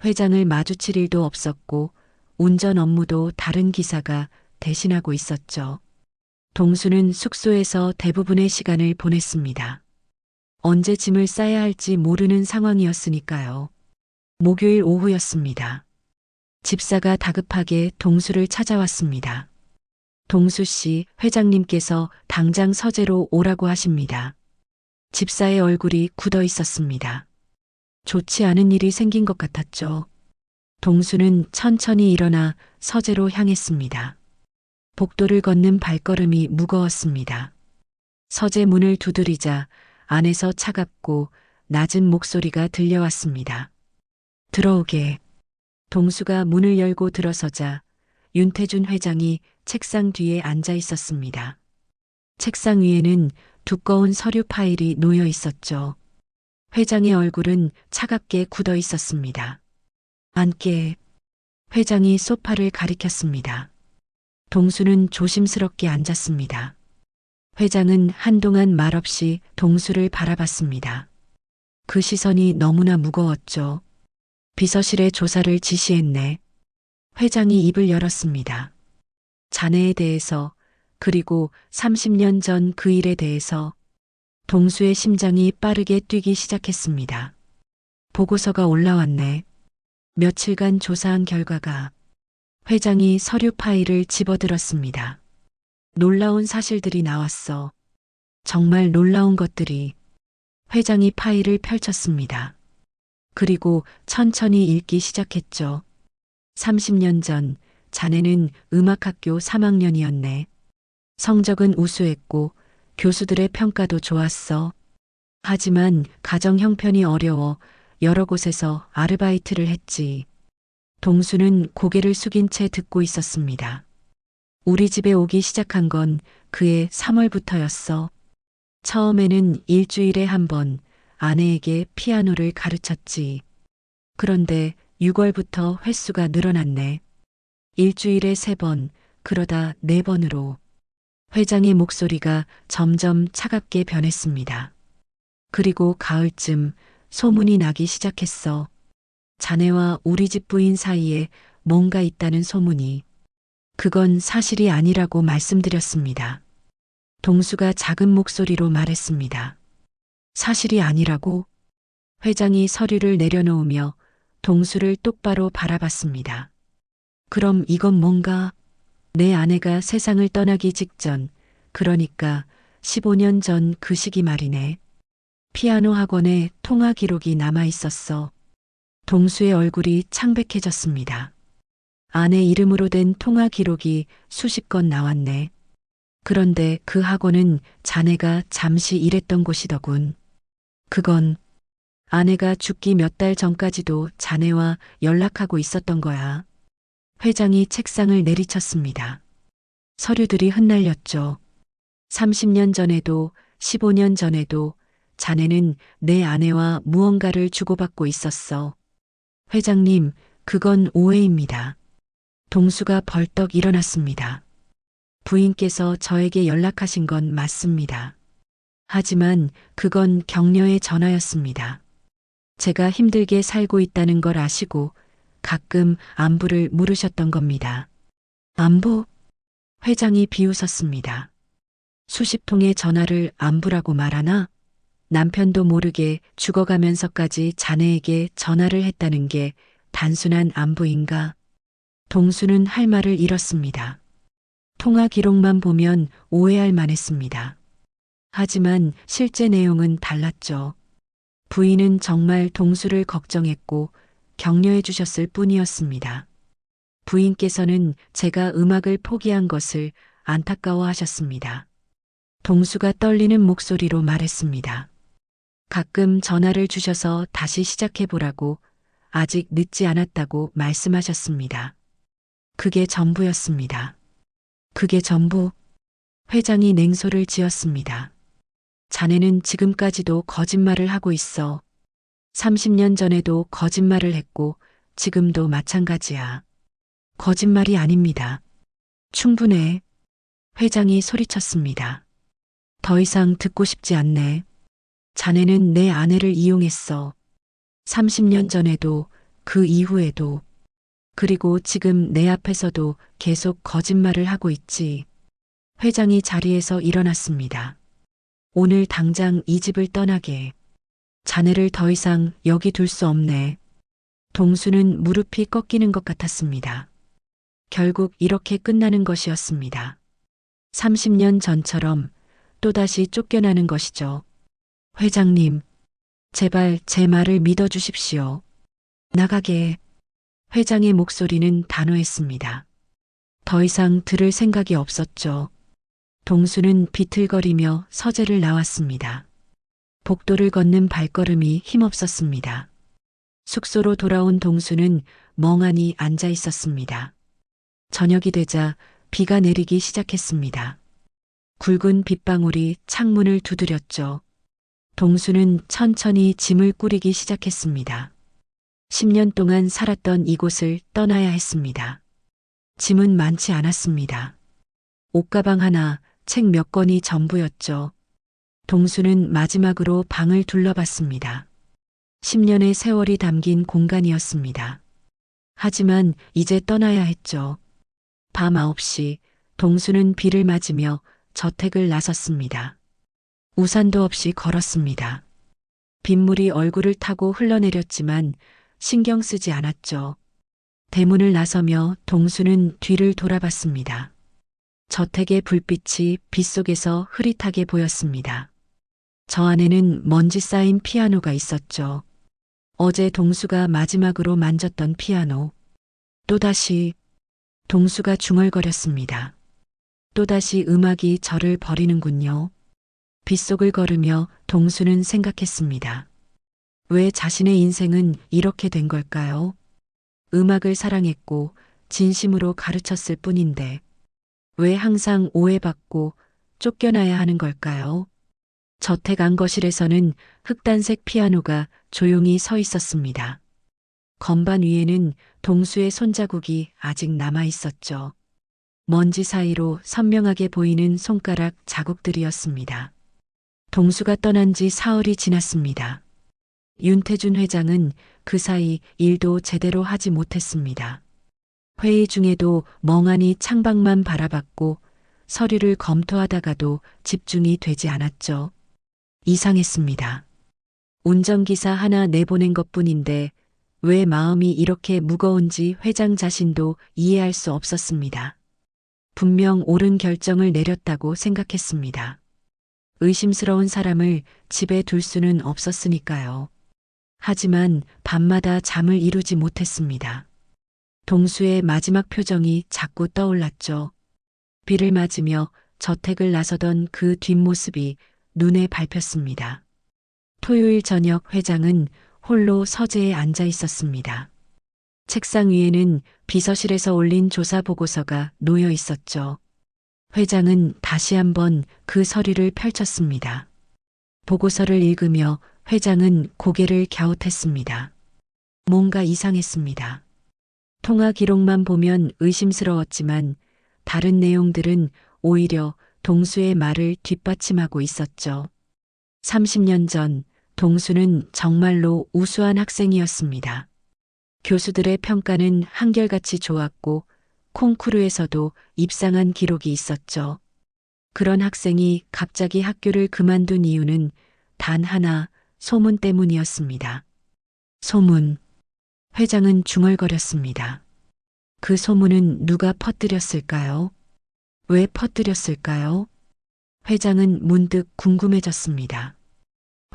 회장을 마주칠 일도 없었고 운전 업무도 다른 기사가 대신하고 있었죠. 동수는 숙소에서 대부분의 시간을 보냈습니다. 언제 짐을 싸야 할지 모르는 상황이었으니까요. 목요일 오후였습니다. 집사가 다급하게 동수를 찾아왔습니다. 동수 씨, 회장님께서 당장 서재로 오라고 하십니다. 집사의 얼굴이 굳어 있었습니다. 좋지 않은 일이 생긴 것 같았죠. 동수는 천천히 일어나 서재로 향했습니다. 복도를 걷는 발걸음이 무거웠습니다. 서재 문을 두드리자 안에서 차갑고 낮은 목소리가 들려왔습니다. 들어오게. 동수가 문을 열고 들어서자 윤태준 회장이 책상 뒤에 앉아 있었습니다. 책상 위에는 두꺼운 서류 파일이 놓여 있었죠. 회장의 얼굴은 차갑게 굳어 있었습니다. 앉게. 회장이 소파를 가리켰습니다. 동수는 조심스럽게 앉았습니다. 회장은 한동안 말없이 동수를 바라봤습니다. 그 시선이 너무나 무거웠죠. 비서실에 조사를 지시했네. 회장이 입을 열었습니다. 자네에 대해서 그리고 30년 전 그 일에 대해서. 동수의 심장이 빠르게 뛰기 시작했습니다. 보고서가 올라왔네. 며칠간 조사한 결과가. 회장이 서류 파일을 집어들었습니다. 놀라운 사실들이 나왔어. 정말 놀라운 것들이. 회장이 파일을 펼쳤습니다. 그리고 천천히 읽기 시작했죠. 30년 전 자네는 음악학교 3학년이었네. 성적은 우수했고 교수들의 평가도 좋았어. 하지만 가정 형편이 어려워 여러 곳에서 아르바이트를 했지. 동수는 고개를 숙인 채 듣고 있었습니다. 우리 집에 오기 시작한 건 그해 3월부터였어. 처음에는 일주일에 한 번 아내에게 피아노를 가르쳤지. 그런데 6월부터 횟수가 늘어났네. 일주일에 3번, 그러다 4번으로. 회장의 목소리가 점점 차갑게 변했습니다. 그리고 가을쯤 소문이 나기 시작했어. 자네와 우리 집 부인 사이에 뭔가 있다는 소문이. 그건 사실이 아니라고 말씀드렸습니다. 동수가 작은 목소리로 말했습니다. 사실이 아니라고? 회장이 서류를 내려놓으며 동수를 똑바로 바라봤습니다. 그럼 이건 뭔가? 내 아내가 세상을 떠나기 직전, 그러니까 15년 전 그 시기 말이네. 피아노 학원에 통화 기록이 남아 있었어. 동수의 얼굴이 창백해졌습니다. 아내 이름으로 된 통화 기록이 수십 건 나왔네. 그런데 그 학원은 자네가 잠시 일했던 곳이더군. 그건 아내가 죽기 몇 달 전까지도 자네와 연락하고 있었던 거야. 회장이 책상을 내리쳤습니다. 서류들이 흩날렸죠. 30년 전에도 15년 전에도 자네는 내 아내와 무언가를 주고받고 있었어. 회장님, 그건 오해입니다. 동수가 벌떡 일어났습니다. 부인께서 저에게 연락하신 건 맞습니다. 하지만 그건 격려의 전화였습니다. 제가 힘들게 살고 있다는 걸 아시고 가끔 안부를 물으셨던 겁니다. 안부? 회장이 비웃었습니다. 수십 통의 전화를 안부라고 말하나? 남편도 모르게 죽어가면서까지 자네에게 전화를 했다는 게 단순한 안부인가? 동수는 할 말을 잃었습니다. 통화 기록만 보면 오해할 만했습니다. 하지만 실제 내용은 달랐죠. 부인은 정말 동수를 걱정했고 격려해 주셨을 뿐이었습니다. 부인께서는 제가 음악을 포기한 것을 안타까워하셨습니다. 동수가 떨리는 목소리로 말했습니다. 가끔 전화를 주셔서 다시 시작해보라고, 아직 늦지 않았다고 말씀하셨습니다. 그게 전부였습니다. 그게 전부? 회장이 냉소를 지었습니다. 자네는 지금까지도 거짓말을 하고 있어. 30년 전에도 거짓말을 했고 지금도 마찬가지야. 거짓말이 아닙니다. 충분해. 회장이 소리쳤습니다. 더 이상 듣고 싶지 않네. 자네는 내 아내를 이용했어. 30년 전에도 그 이후에도 그리고 지금 내 앞에서도 계속 거짓말을 하고 있지. 회장이 자리에서 일어났습니다. 오늘 당장 이 집을 떠나게. 자네를 더 이상 여기 둘 수 없네. 동수는 무릎이 꺾이는 것 같았습니다. 결국 이렇게 끝나는 것이었습니다. 30년 전처럼 또다시 쫓겨나는 것이죠. 회장님, 제발 제 말을 믿어주십시오. 나가게. 회장의 목소리는 단호했습니다. 더 이상 들을 생각이 없었죠. 동수는 비틀거리며 서재를 나왔습니다. 복도를 걷는 발걸음이 힘없었습니다. 숙소로 돌아온 동수는 멍하니 앉아 있었습니다. 저녁이 되자 비가 내리기 시작했습니다. 굵은 빗방울이 창문을 두드렸죠. 동수는 천천히 짐을 꾸리기 시작했습니다. 10년 동안 살았던 이곳을 떠나야 했습니다. 짐은 많지 않았습니다. 옷가방 하나, 책 몇 권이 전부였죠. 동수는 마지막으로 방을 둘러봤습니다. 10년의 세월이 담긴 공간이었습니다. 하지만 이제 떠나야 했죠. 밤 9시 동수는 비를 맞으며 저택을 나섰습니다. 우산도 없이 걸었습니다. 빗물이 얼굴을 타고 흘러내렸지만 신경 쓰지 않았죠. 대문을 나서며 동수는 뒤를 돌아봤습니다. 저택의 불빛이 빗속에서 흐릿하게 보였습니다. 저 안에는 먼지 쌓인 피아노가 있었죠. 어제 동수가 마지막으로 만졌던 피아노. 또다시 동수가 중얼거렸습니다. 또다시 음악이 저를 버리는군요. 빗속을 걸으며 동수는 생각했습니다. 왜 자신의 인생은 이렇게 된 걸까요? 음악을 사랑했고 진심으로 가르쳤을 뿐인데 왜 항상 오해받고 쫓겨나야 하는 걸까요? 저택 안거실에서는 흑단색 피아노가 조용히 서 있었습니다. 건반 위에는 동수의 손자국이 아직 남아 있었죠. 먼지 사이로 선명하게 보이는 손가락 자국들이었습니다. 동수가 떠난 지 사흘이 지났습니다. 윤태준 회장은 그 사이 일도 제대로 하지 못했습니다. 회의 중에도 멍하니 창밖만 바라봤고 서류를 검토하다가도 집중이 되지 않았죠. 이상했습니다. 운전기사 하나 내보낸 것뿐인데 왜 마음이 이렇게 무거운지 회장 자신도 이해할 수 없었습니다. 분명 옳은 결정을 내렸다고 생각했습니다. 의심스러운 사람을 집에 둘 수는 없었으니까요. 하지만 밤마다 잠을 이루지 못했습니다. 동수의 마지막 표정이 자꾸 떠올랐죠. 비를 맞으며 저택을 나서던 그 뒷모습이 눈에 밟혔습니다. 토요일 저녁 회장은 홀로 서재에 앉아 있었습니다. 책상 위에는 비서실에서 올린 조사 보고서가 놓여 있었죠. 회장은 다시 한번 그 서류를 펼쳤습니다. 보고서를 읽으며 회장은 고개를 갸웃했습니다. 뭔가 이상했습니다. 통화 기록만 보면 의심스러웠지만 다른 내용들은 오히려 동수의 말을 뒷받침하고 있었죠. 30년 전 동수는 정말로 우수한 학생이었습니다. 교수들의 평가는 한결같이 좋았고 콩쿠르에서도 입상한 기록이 있었죠. 그런 학생이 갑자기 학교를 그만둔 이유는 단 하나, 소문 때문이었습니다. 소문. 회장은 중얼거렸습니다. 그 소문은 누가 퍼뜨렸을까요? 왜 퍼뜨렸을까요? 회장은 문득 궁금해졌습니다.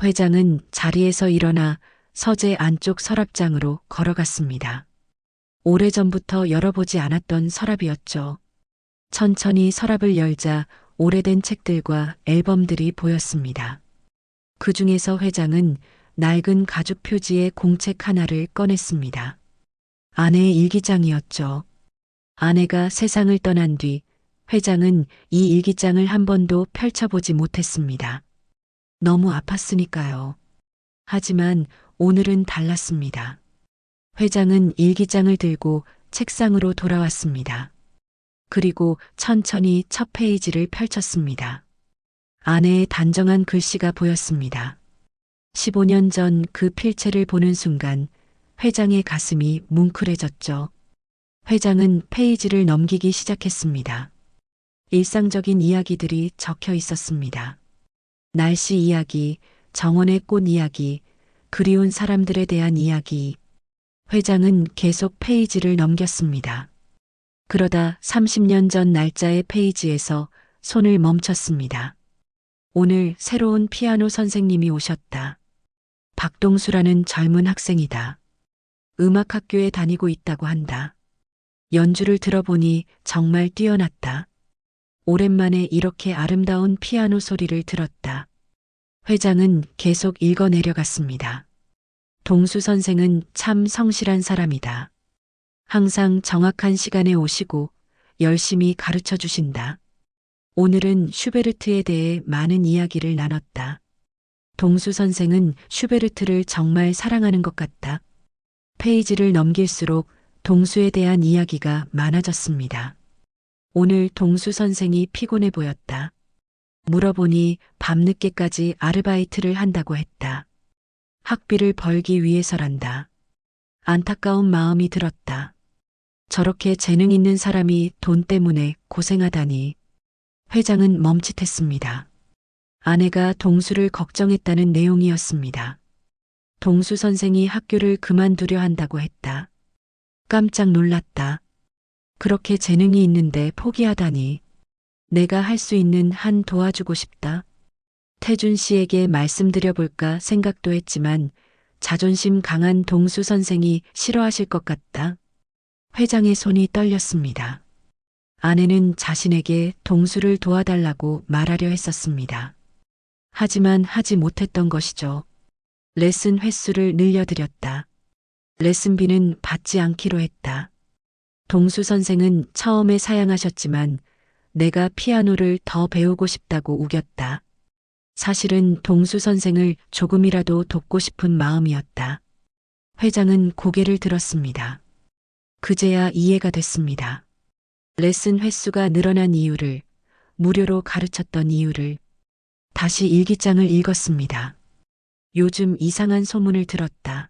회장은 자리에서 일어나 서재 안쪽 서랍장으로 걸어갔습니다. 오래전부터 열어보지 않았던 서랍이었죠. 천천히 서랍을 열자 오래된 책들과 앨범들이 보였습니다. 그 중에서 회장은 낡은 가죽 표지의 공책 하나를 꺼냈습니다. 아내의 일기장이었죠. 아내가 세상을 떠난 뒤 회장은 이 일기장을 한 번도 펼쳐보지 못했습니다. 너무 아팠으니까요. 하지만 오늘은 달랐습니다. 회장은 일기장을 들고 책상으로 돌아왔습니다. 그리고 천천히 첫 페이지를 펼쳤습니다. 아내의 단정한 글씨가 보였습니다. 15년 전 그 필체를 보는 순간 회장의 가슴이 뭉클해졌죠. 회장은 페이지를 넘기기 시작했습니다. 일상적인 이야기들이 적혀 있었습니다. 날씨 이야기, 정원의 꽃 이야기, 그리운 사람들에 대한 이야기. 회장은 계속 페이지를 넘겼습니다. 그러다 30년 전 날짜의 페이지에서 손을 멈췄습니다. 오늘 새로운 피아노 선생님이 오셨다. 박동수라는 젊은 학생이다. 음악학교에 다니고 있다고 한다. 연주를 들어보니 정말 뛰어났다. 오랜만에 이렇게 아름다운 피아노 소리를 들었다. 회장은 계속 읽어 내려갔습니다. 동수 선생은 참 성실한 사람이다. 항상 정확한 시간에 오시고 열심히 가르쳐 주신다. 오늘은 슈베르트에 대해 많은 이야기를 나눴다. 동수 선생은 슈베르트를 정말 사랑하는 것 같다. 페이지를 넘길수록 동수에 대한 이야기가 많아졌습니다. 오늘 동수 선생이 피곤해 보였다. 물어보니 밤늦게까지 아르바이트를 한다고 했다. 학비를 벌기 위해서란다. 안타까운 마음이 들었다. 저렇게 재능 있는 사람이 돈 때문에 고생하다니. 회장은 멈칫했습니다. 아내가 동수를 걱정했다는 내용이었습니다. 동수 선생이 학교를 그만두려 한다고 했다. 깜짝 놀랐다. 그렇게 재능이 있는데 포기하다니. 내가 할 수 있는 한 도와주고 싶다. 태준 씨에게 말씀드려볼까 생각도 했지만 자존심 강한 동수 선생이 싫어하실 것 같다. 회장의 손이 떨렸습니다. 아내는 자신에게 동수를 도와달라고 말하려 했었습니다. 하지만 하지 못했던 것이죠. 레슨 횟수를 늘려드렸다. 레슨비는 받지 않기로 했다. 동수 선생은 처음에 사양하셨지만 내가 피아노를 더 배우고 싶다고 우겼다. 사실은 동수 선생을 조금이라도 돕고 싶은 마음이었다. 회장은 고개를 들었습니다. 그제야 이해가 됐습니다. 레슨 횟수가 늘어난 이유를, 무료로 가르쳤던 이유를. 다시 일기장을 읽었습니다. 요즘 이상한 소문을 들었다.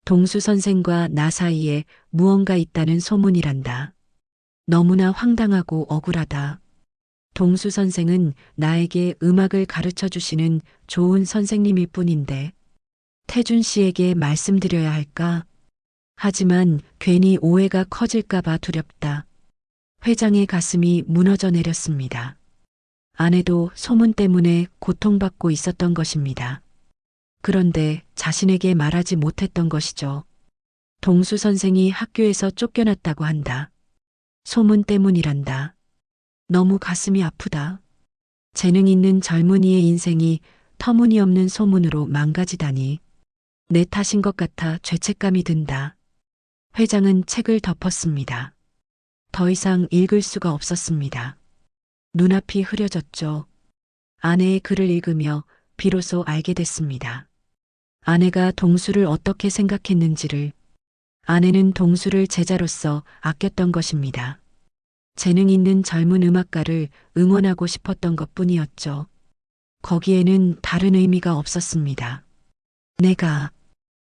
동수 선생과 나 사이에 무언가 있다는 소문이란다. 너무나 황당하고 억울하다. 동수 선생은 나에게 음악을 가르쳐 주시는 좋은 선생님일 뿐인데 태준 씨에게 말씀드려야 할까? 하지만 괜히 오해가 커질까봐 두렵다. 회장의 가슴이 무너져 내렸습니다. 아내도 소문 때문에 고통받고 있었던 것입니다. 그런데 자신에게 말하지 못했던 것이죠. 동수 선생이 학교에서 쫓겨났다고 한다. 소문 때문이란다. 너무 가슴이 아프다. 재능 있는 젊은이의 인생이 터무니없는 소문으로 망가지다니. 내 탓인 것 같아 죄책감이 든다. 회장은 책을 덮었습니다. 더 이상 읽을 수가 없었습니다. 눈앞이 흐려졌죠. 아내의 글을 읽으며 비로소 알게 됐습니다. 아내가 동수를 어떻게 생각했는지를. 아내는 동수를 제자로서 아꼈던 것입니다. 재능 있는 젊은 음악가를 응원하고 싶었던 것뿐이었죠. 거기에는 다른 의미가 없었습니다.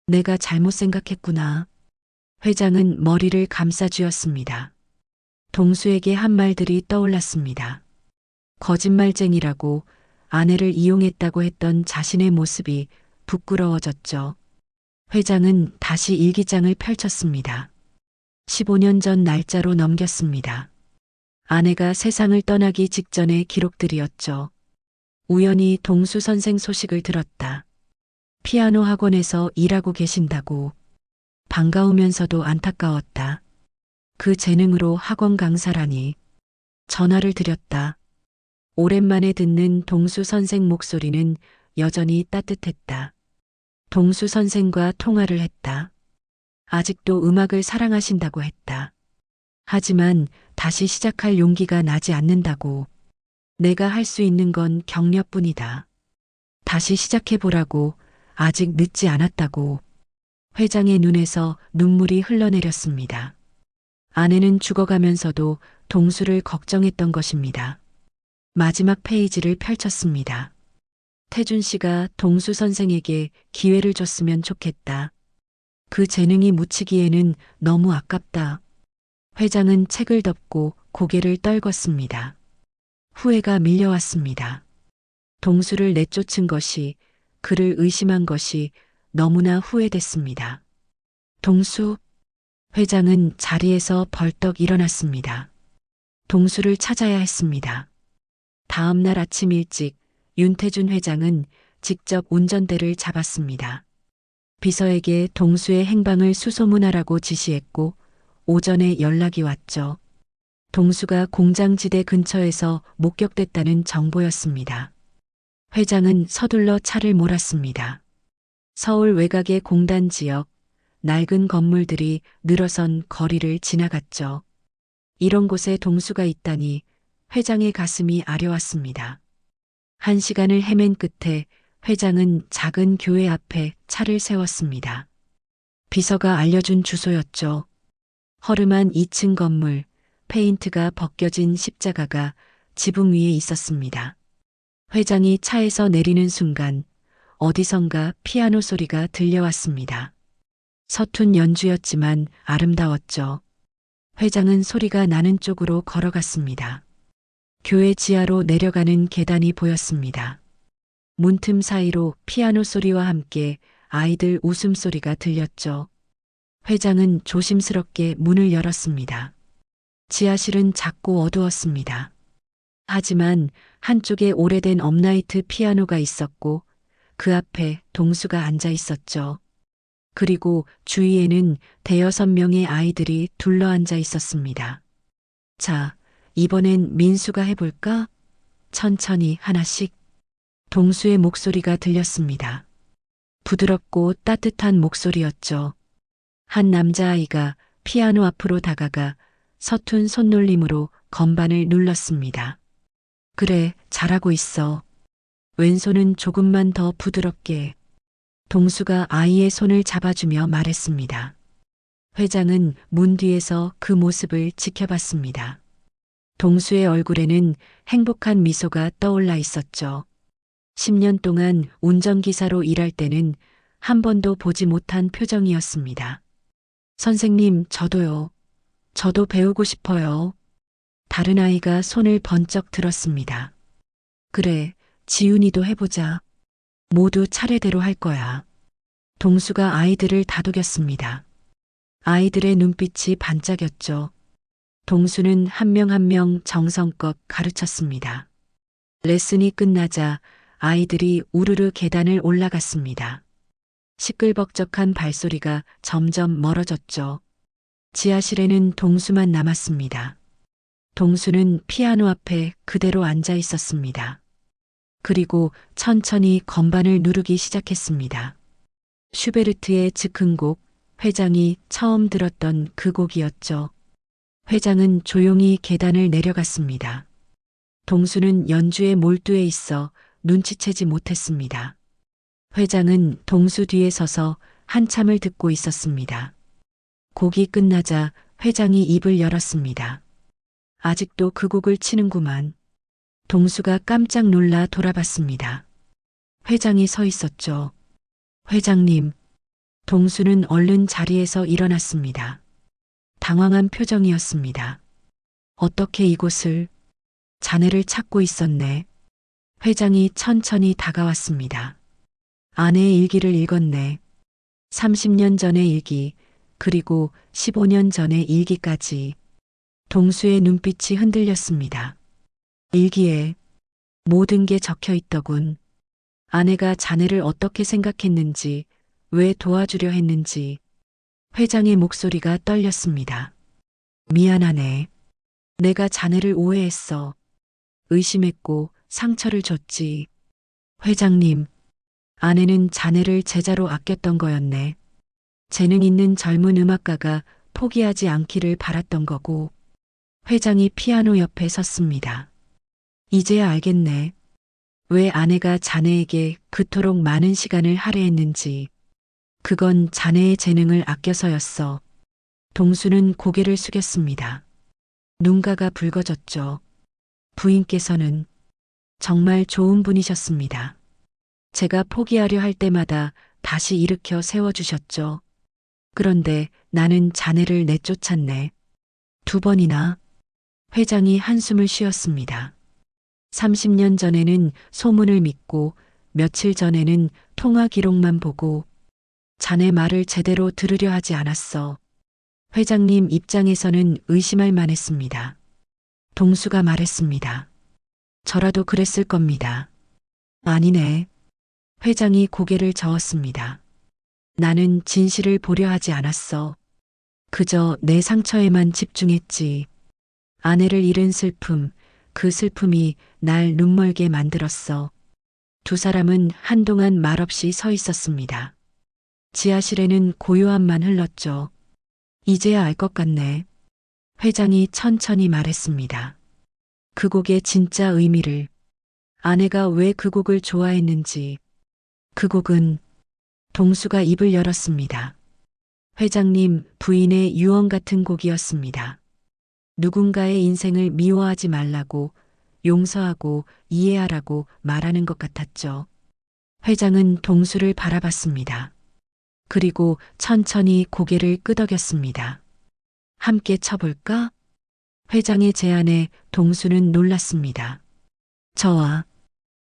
내가 잘못 생각했구나. 회장은 머리를 감싸쥐었습니다. 동수에게 한 말들이 떠올랐습니다. 거짓말쟁이라고 아내를 이용했다고 했던 자신의 모습이 부끄러워졌죠. 회장은 다시 일기장을 펼쳤습니다. 15년 전 날짜로 넘겼습니다. 아내가 세상을 떠나기 직전의 기록들이었죠. 우연히 동수 선생 소식을 들었다. 피아노 학원에서 일하고 계신다고. 반가우면서도 안타까웠다. 그 재능으로 학원 강사라니. 전화를 드렸다. 오랜만에 듣는 동수 선생 목소리는 여전히 따뜻했다. 동수 선생과 통화를 했다. 아직도 음악을 사랑하신다고 했다. 하지만 다시 시작할 용기가 나지 않는다고. 내가 할 수 있는 건 격려뿐이다. 다시 시작해보라고. 아직 늦지 않았다고. 회장의 눈에서 눈물이 흘러내렸습니다. 아내는 죽어가면서도 동수를 걱정했던 것입니다. 마지막 페이지를 펼쳤습니다. 태준 씨가 동수 선생에게 기회를 줬으면 좋겠다. 그 재능이 묻히기에는 너무 아깝다. 회장은 책을 덮고 고개를 떨궜습니다. 후회가 밀려왔습니다. 동수를 내쫓은 것이, 그를 의심한 것이 너무나 후회됐습니다. 동수, 회장은 자리에서 벌떡 일어났습니다. 동수를 찾아야 했습니다. 다음 날 아침 일찍 윤태준 회장은 직접 운전대를 잡았습니다. 비서에게 동수의 행방을 수소문하라고 지시했고 오전에 연락이 왔죠. 동수가 공장지대 근처에서 목격됐다는 정보였습니다. 회장은 서둘러 차를 몰았습니다. 서울 외곽의 공단 지역, 낡은 건물들이 늘어선 거리를 지나갔죠. 이런 곳에 동수가 있다니 회장의 가슴이 아려왔습니다. 1시간을 헤맨 끝에 회장은 작은 교회 앞에 차를 세웠습니다. 비서가 알려준 주소였죠. 허름한 2층 건물, 페인트가 벗겨진 십자가가 지붕 위에 있었습니다. 회장이 차에서 내리는 순간 어디선가 피아노 소리가 들려왔습니다. 서툰 연주였지만 아름다웠죠. 회장은 소리가 나는 쪽으로 걸어갔습니다. 교회 지하로 내려가는 계단이 보였습니다. 문틈 사이로 피아노 소리와 함께 아이들 웃음소리가 들렸죠. 회장은 조심스럽게 문을 열었습니다. 지하실은 작고 어두웠습니다. 하지만 한쪽에 오래된 업라이트 피아노가 있었고 그 앞에 동수가 앉아 있었죠. 그리고 주위에는 대여섯 명의 아이들이 둘러앉아 있었습니다. 자, 이번엔 민수가 해볼까? 천천히 하나씩. 동수의 목소리가 들렸습니다. 부드럽고 따뜻한 목소리였죠. 한 남자아이가 피아노 앞으로 다가가 서툰 손놀림으로 건반을 눌렀습니다. 그래, 잘하고 있어. 왼손은 조금만 더 부드럽게. 동수가 아이의 손을 잡아주며 말했습니다. 회장은 문 뒤에서 그 모습을 지켜봤습니다. 동수의 얼굴에는 행복한 미소가 떠올라 있었죠. 10년 동안 운전기사로 일할 때는 한 번도 보지 못한 표정이었습니다. 선생님, 저도요. 저도 배우고 싶어요. 다른 아이가 손을 번쩍 들었습니다. 그래, 지훈이도 해보자. 모두 차례대로 할 거야. 동수가 아이들을 다독였습니다. 아이들의 눈빛이 반짝였죠. 동수는 한 명 한 명 정성껏 가르쳤습니다. 레슨이 끝나자 아이들이 우르르 계단을 올라갔습니다. 시끌벅적한 발소리가 점점 멀어졌죠. 지하실에는 동수만 남았습니다. 동수는 피아노 앞에 그대로 앉아 있었습니다. 그리고 천천히 건반을 누르기 시작했습니다. 슈베르트의 즉흥곡, 회장이 처음 들었던 그 곡이었죠. 회장은 조용히 계단을 내려갔습니다. 동수는 연주에 몰두해 있어 눈치채지 못했습니다. 회장은 동수 뒤에 서서 한참을 듣고 있었습니다. 곡이 끝나자 회장이 입을 열었습니다. 아직도 그 곡을 치는구만. 동수가 깜짝 놀라 돌아봤습니다. 회장이 서 있었죠. 회장님. 동수는 얼른 자리에서 일어났습니다. 당황한 표정이었습니다. 어떻게 이곳을? 자네를 찾고 있었네. 회장이 천천히 다가왔습니다. 아내의 일기를 읽었네. 30년 전의 일기, 그리고 15년 전의 일기까지. 동수의 눈빛이 흔들렸습니다. 일기에 모든 게 적혀 있더군. 아내가 자네를 어떻게 생각했는지, 왜 도와주려 했는지. 회장의 목소리가 떨렸습니다. 미안하네. 내가 자네를 오해했어. 의심했고 상처를 줬지. 회장님, 아내는 자네를 제자로 아꼈던 거였네. 재능 있는 젊은 음악가가 포기하지 않기를 바랐던 거고. 회장이 피아노 옆에 섰습니다. 이제야 알겠네. 왜 아내가 자네에게 그토록 많은 시간을 할애했는지. 그건 자네의 재능을 아껴서였어. 동수는 고개를 숙였습니다. 눈가가 붉어졌죠. 부인께서는 정말 좋은 분이셨습니다. 제가 포기하려 할 때마다 다시 일으켜 세워주셨죠. 그런데 나는 자네를 내쫓았네. 2번이나. 회장이 한숨을 쉬었습니다. 30년 전에는 소문을 믿고 며칠 전에는 통화 기록만 보고 자네 말을 제대로 들으려 하지 않았어. 회장님 입장에서는 의심할 만했습니다. 동수가 말했습니다. 저라도 그랬을 겁니다. 아니네. 회장이 고개를 저었습니다. 나는 진실을 보려 하지 않았어. 그저 내 상처에만 집중했지. 아내를 잃은 슬픔, 그 슬픔이 날 눈멀게 만들었어. 두 사람은 한동안 말없이 서 있었습니다. 지하실에는 고요함만 흘렀죠. 이제야 알 것 같네. 회장이 천천히 말했습니다. 그 곡의 진짜 의미를, 아내가 왜 그 곡을 좋아했는지. 그 곡은. 동수가 입을 열었습니다. 회장님 부인의 유언 같은 곡이었습니다. 누군가의 인생을 미워하지 말라고, 용서하고 이해하라고 말하는 것 같았죠. 회장은 동수를 바라봤습니다. 그리고 천천히 고개를 끄덕였습니다. 함께 쳐볼까? 회장의 제안에 동수는 놀랐습니다. 저와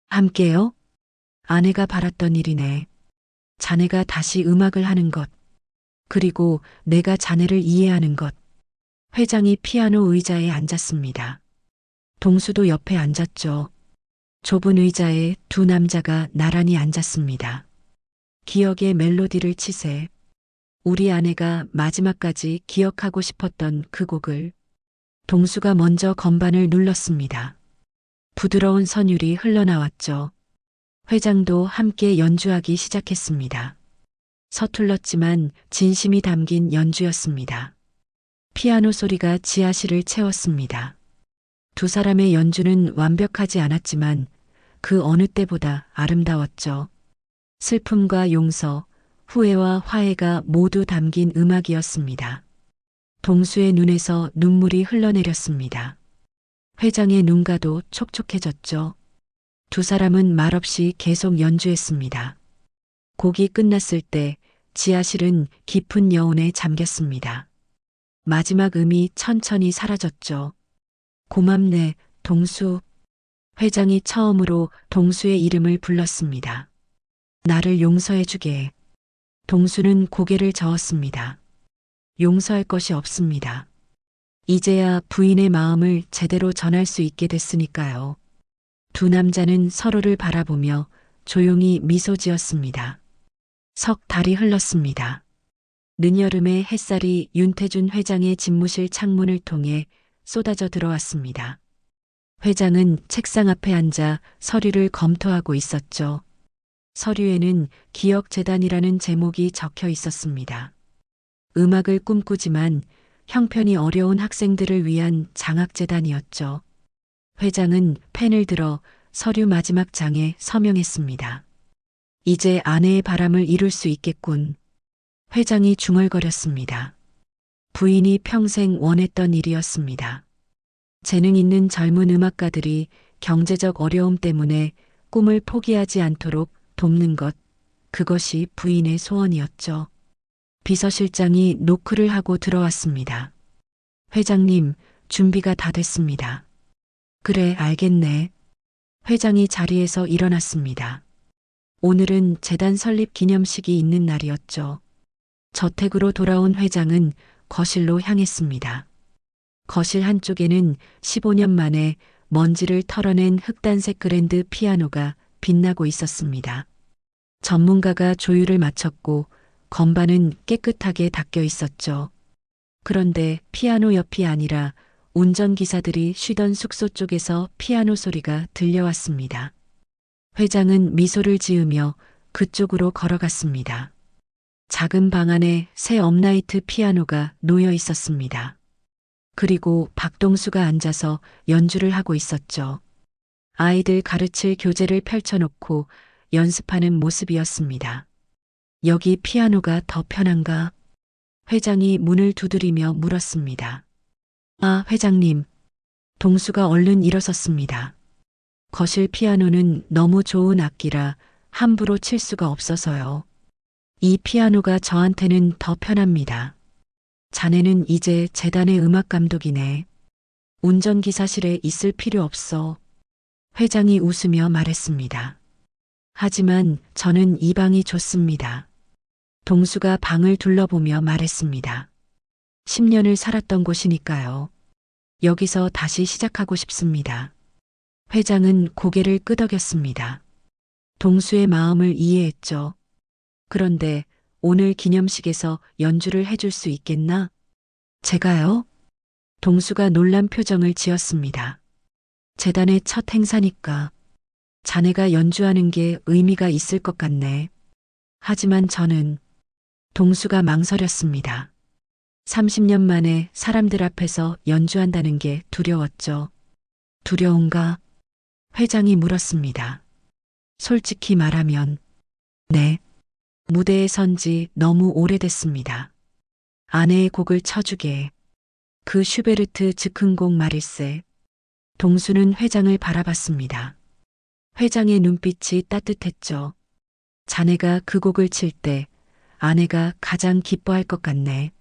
함께요? 아내가 바랐던 일이네. 자네가 다시 음악을 하는 것. 그리고 내가 자네를 이해하는 것. 회장이 피아노 의자에 앉았습니다. 동수도 옆에 앉았죠. 좁은 의자에 두 남자가 나란히 앉았습니다. 기억의 멜로디를 치세. 우리 아내가 마지막까지 기억하고 싶었던 그 곡을. 동수가 먼저 건반을 눌렀습니다. 부드러운 선율이 흘러나왔죠. 회장도 함께 연주하기 시작했습니다. 서툴렀지만 진심이 담긴 연주였습니다. 피아노 소리가 지하실을 채웠습니다. 두 사람의 연주는 완벽하지 않았지만 그 어느 때보다 아름다웠죠. 슬픔과 용서, 후회와 화해가 모두 담긴 음악이었습니다. 동수의 눈에서 눈물이 흘러내렸습니다. 회장의 눈가도 촉촉해졌죠. 두 사람은 말없이 계속 연주했습니다. 곡이 끝났을 때 지하실은 깊은 여운에 잠겼습니다. 마지막 음이 천천히 사라졌죠. 고맙네, 동수. 회장이 처음으로 동수의 이름을 불렀습니다. 나를 용서해주게. 동수는 고개를 저었습니다. 용서할 것이 없습니다. 이제야 부인의 마음을 제대로 전할 수 있게 됐으니까요. 두 남자는 서로를 바라보며 조용히 미소 지었습니다. 석 달이 흘렀습니다. 늦여름의 햇살이 윤태준 회장의 집무실 창문을 통해 쏟아져 들어왔습니다. 회장은 책상 앞에 앉아 서류를 검토하고 있었죠. 서류에는 기억재단이라는 제목이 적혀 있었습니다. 음악을 꿈꾸지만 형편이 어려운 학생들을 위한 장학재단이었죠. 회장은 펜을 들어 서류 마지막 장에 서명했습니다. 이제 아내의 바람을 이룰 수 있겠군. 회장이 중얼거렸습니다. 부인이 평생 원했던 일이었습니다. 재능 있는 젊은 음악가들이 경제적 어려움 때문에 꿈을 포기하지 않도록 돕는 것, 그것이 부인의 소원이었죠. 비서실장이 노크를 하고 들어왔습니다. 회장님, 준비가 다 됐습니다. 그래, 알겠네. 회장이 자리에서 일어났습니다. 오늘은 재단 설립 기념식이 있는 날이었죠. 저택으로 돌아온 회장은 거실로 향했습니다. 거실 한쪽에는 15년 만에 먼지를 털어낸 흑단색 그랜드 피아노가 빛나고 있었습니다. 전문가가 조율을 마쳤고 건반은 깨끗하게 닦여 있었죠. 그런데 피아노 옆이 아니라 운전기사들이 쉬던 숙소 쪽에서 피아노 소리가 들려왔습니다. 회장은 미소를 지으며 그쪽으로 걸어갔습니다. 작은 방 안에 새 업라이트 피아노가 놓여 있었습니다. 그리고 박동수가 앉아서 연주를 하고 있었죠. 아이들 가르칠 교재를 펼쳐놓고 연습하는 모습이었습니다. 여기 피아노가 더 편한가? 회장이 문을 두드리며 물었습니다. 아, 회장님. 동수가 얼른 일어섰습니다. 거실 피아노는 너무 좋은 악기라 함부로 칠 수가 없어서요. 이 피아노가 저한테는 더 편합니다. 자네는 이제 재단의 음악 감독이네. 운전기사실에 있을 필요 없어. 회장이 웃으며 말했습니다. 하지만 저는 이 방이 좋습니다. 동수가 방을 둘러보며 말했습니다. 10년을 살았던 곳이니까요. 여기서 다시 시작하고 싶습니다. 회장은 고개를 끄덕였습니다. 동수의 마음을 이해했죠. 그런데 오늘 기념식에서 연주를 해줄 수 있겠나? 제가요? 동수가 놀란 표정을 지었습니다. 재단의 첫 행사니까 자네가 연주하는 게 의미가 있을 것 같네. 하지만 저는 동수가 망설였습니다. 30년 만에 사람들 앞에서 연주한다는 게 두려웠죠. 두려운가? 회장이 물었습니다. 솔직히 말하면, 네. 무대에 선 지 너무 오래됐습니다. 아내의 곡을 쳐주게. 그 슈베르트 즉흥곡 말일세. 동수는 회장을 바라봤습니다. 회장의 눈빛이 따뜻했죠. 자네가 그 곡을 칠 때 아내가 가장 기뻐할 것 같네.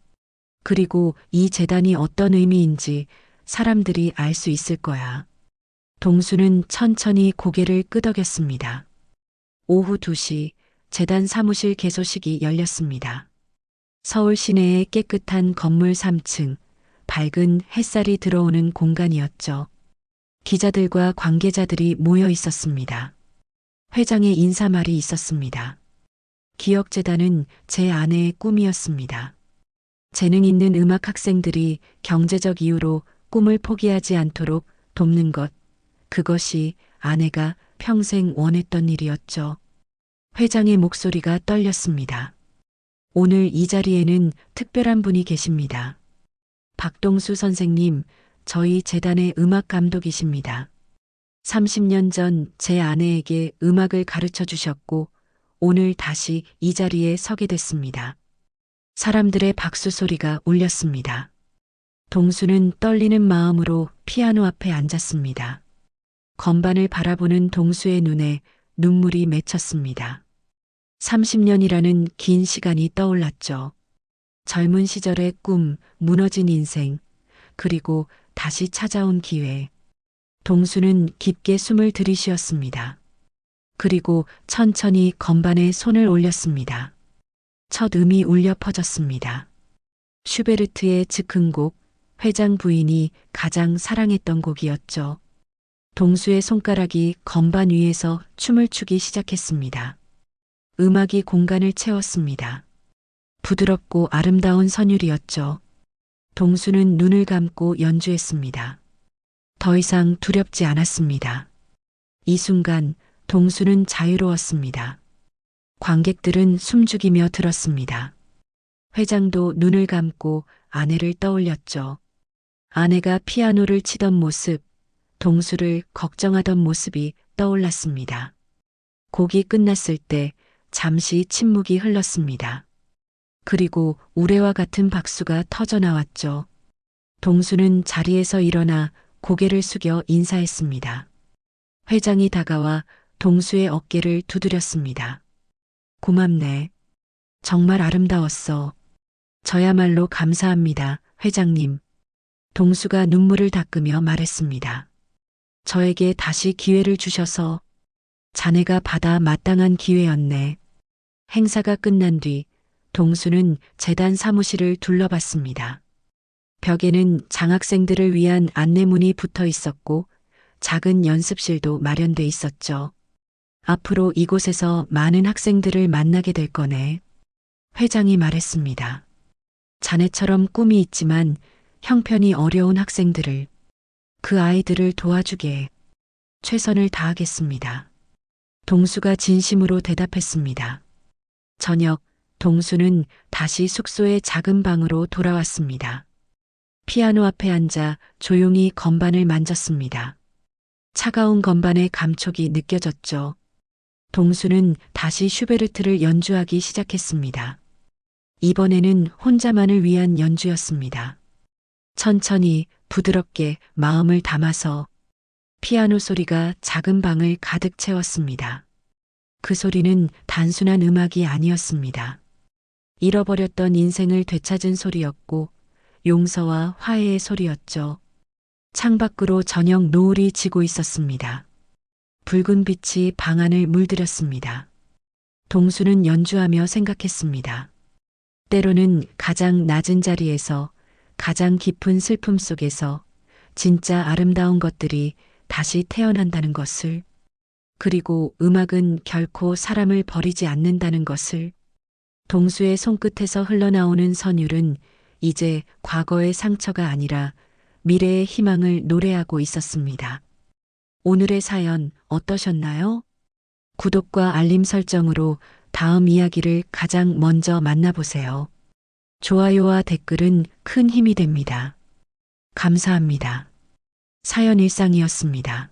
그리고 이 재단이 어떤 의미인지 사람들이 알 수 있을 거야. 동수는 천천히 고개를 끄덕였습니다. 오후 2시 재단 사무실 개소식이 열렸습니다. 서울 시내의 깨끗한 건물 3층, 밝은 햇살이 들어오는 공간이었죠. 기자들과 관계자들이 모여 있었습니다. 회장의 인사말이 있었습니다. 기억재단은 제 아내의 꿈이었습니다. 재능 있는 음악 학생들이 경제적 이유로 꿈을 포기하지 않도록 돕는 것, 그것이 아내가 평생 원했던 일이었죠. 회장의 목소리가 떨렸습니다. 오늘 이 자리에는 특별한 분이 계십니다. 박동수 선생님, 저희 재단의 음악 감독이십니다. 30년 전 제 아내에게 음악을 가르쳐 주셨고 오늘 다시 이 자리에 서게 됐습니다. 사람들의 박수 소리가 울렸습니다. 동수는 떨리는 마음으로 피아노 앞에 앉았습니다. 건반을 바라보는 동수의 눈에 눈물이 맺혔습니다. 30년이라는 긴 시간이 떠올랐죠. 젊은 시절의 꿈, 무너진 인생, 그리고 다시 찾아온 기회. 동수는 깊게 숨을 들이쉬었습니다. 그리고 천천히 건반에 손을 올렸습니다. 첫 음이 울려 퍼졌습니다. 슈베르트의 즉흥곡, 회장 부인이 가장 사랑했던 곡이었죠. 동수의 손가락이 건반 위에서 춤을 추기 시작했습니다. 음악이 공간을 채웠습니다. 부드럽고 아름다운 선율이었죠. 동수는 눈을 감고 연주했습니다. 더 이상 두렵지 않았습니다. 이 순간 동수는 자유로웠습니다. 관객들은 숨죽이며 들었습니다. 회장도 눈을 감고 아내를 떠올렸죠. 아내가 피아노를 치던 모습, 동수를 걱정하던 모습이 떠올랐습니다. 곡이 끝났을 때 잠시 침묵이 흘렀습니다. 그리고 우레와 같은 박수가 터져 나왔죠. 동수는 자리에서 일어나 고개를 숙여 인사했습니다. 회장이 다가와 동수의 어깨를 두드렸습니다. 고맙네. 정말 아름다웠어. 저야말로 감사합니다, 회장님. 동수가 눈물을 닦으며 말했습니다. 저에게 다시 기회를 주셔서 자네가 받아 마땅한 기회였네. 행사가 끝난 뒤 동수는 재단 사무실을 둘러봤습니다. 벽에는 장학생들을 위한 안내문이 붙어 있었고 작은 연습실도 마련돼 있었죠. 앞으로 이곳에서 많은 학생들을 만나게 될 거네. 회장이 말했습니다. 자네처럼 꿈이 있지만 형편이 어려운 학생들을, 그 아이들을 도와주게 최선을 다하겠습니다. 동수가 진심으로 대답했습니다. 저녁, 동수는 다시 숙소의 작은 방으로 돌아왔습니다. 피아노 앞에 앉아 조용히 건반을 만졌습니다. 차가운 건반의 감촉이 느껴졌죠. 동수는 다시 슈베르트를 연주하기 시작했습니다. 이번에는 혼자만을 위한 연주였습니다. 천천히 부드럽게 마음을 담아서 피아노 소리가 작은 방을 가득 채웠습니다. 그 소리는 단순한 음악이 아니었습니다. 잃어버렸던 인생을 되찾은 소리였고 용서와 화해의 소리였죠. 창밖으로 저녁 노을이 지고 있었습니다. 붉은 빛이 방 안을 물들였습니다. 동수는 연주하며 생각했습니다. 때로는 가장 낮은 자리에서 가장 깊은 슬픔 속에서 진짜 아름다운 것들이 다시 태어난다는 것을, 그리고 음악은 결코 사람을 버리지 않는다는 것을. 동수의 손끝에서 흘러나오는 선율은 이제 과거의 상처가 아니라 미래의 희망을 노래하고 있었습니다. 오늘의 사연 어떠셨나요? 구독과 알림 설정으로 다음 이야기를 가장 먼저 만나보세요. 좋아요와 댓글은 큰 힘이 됩니다. 감사합니다. 사연 일상이었습니다.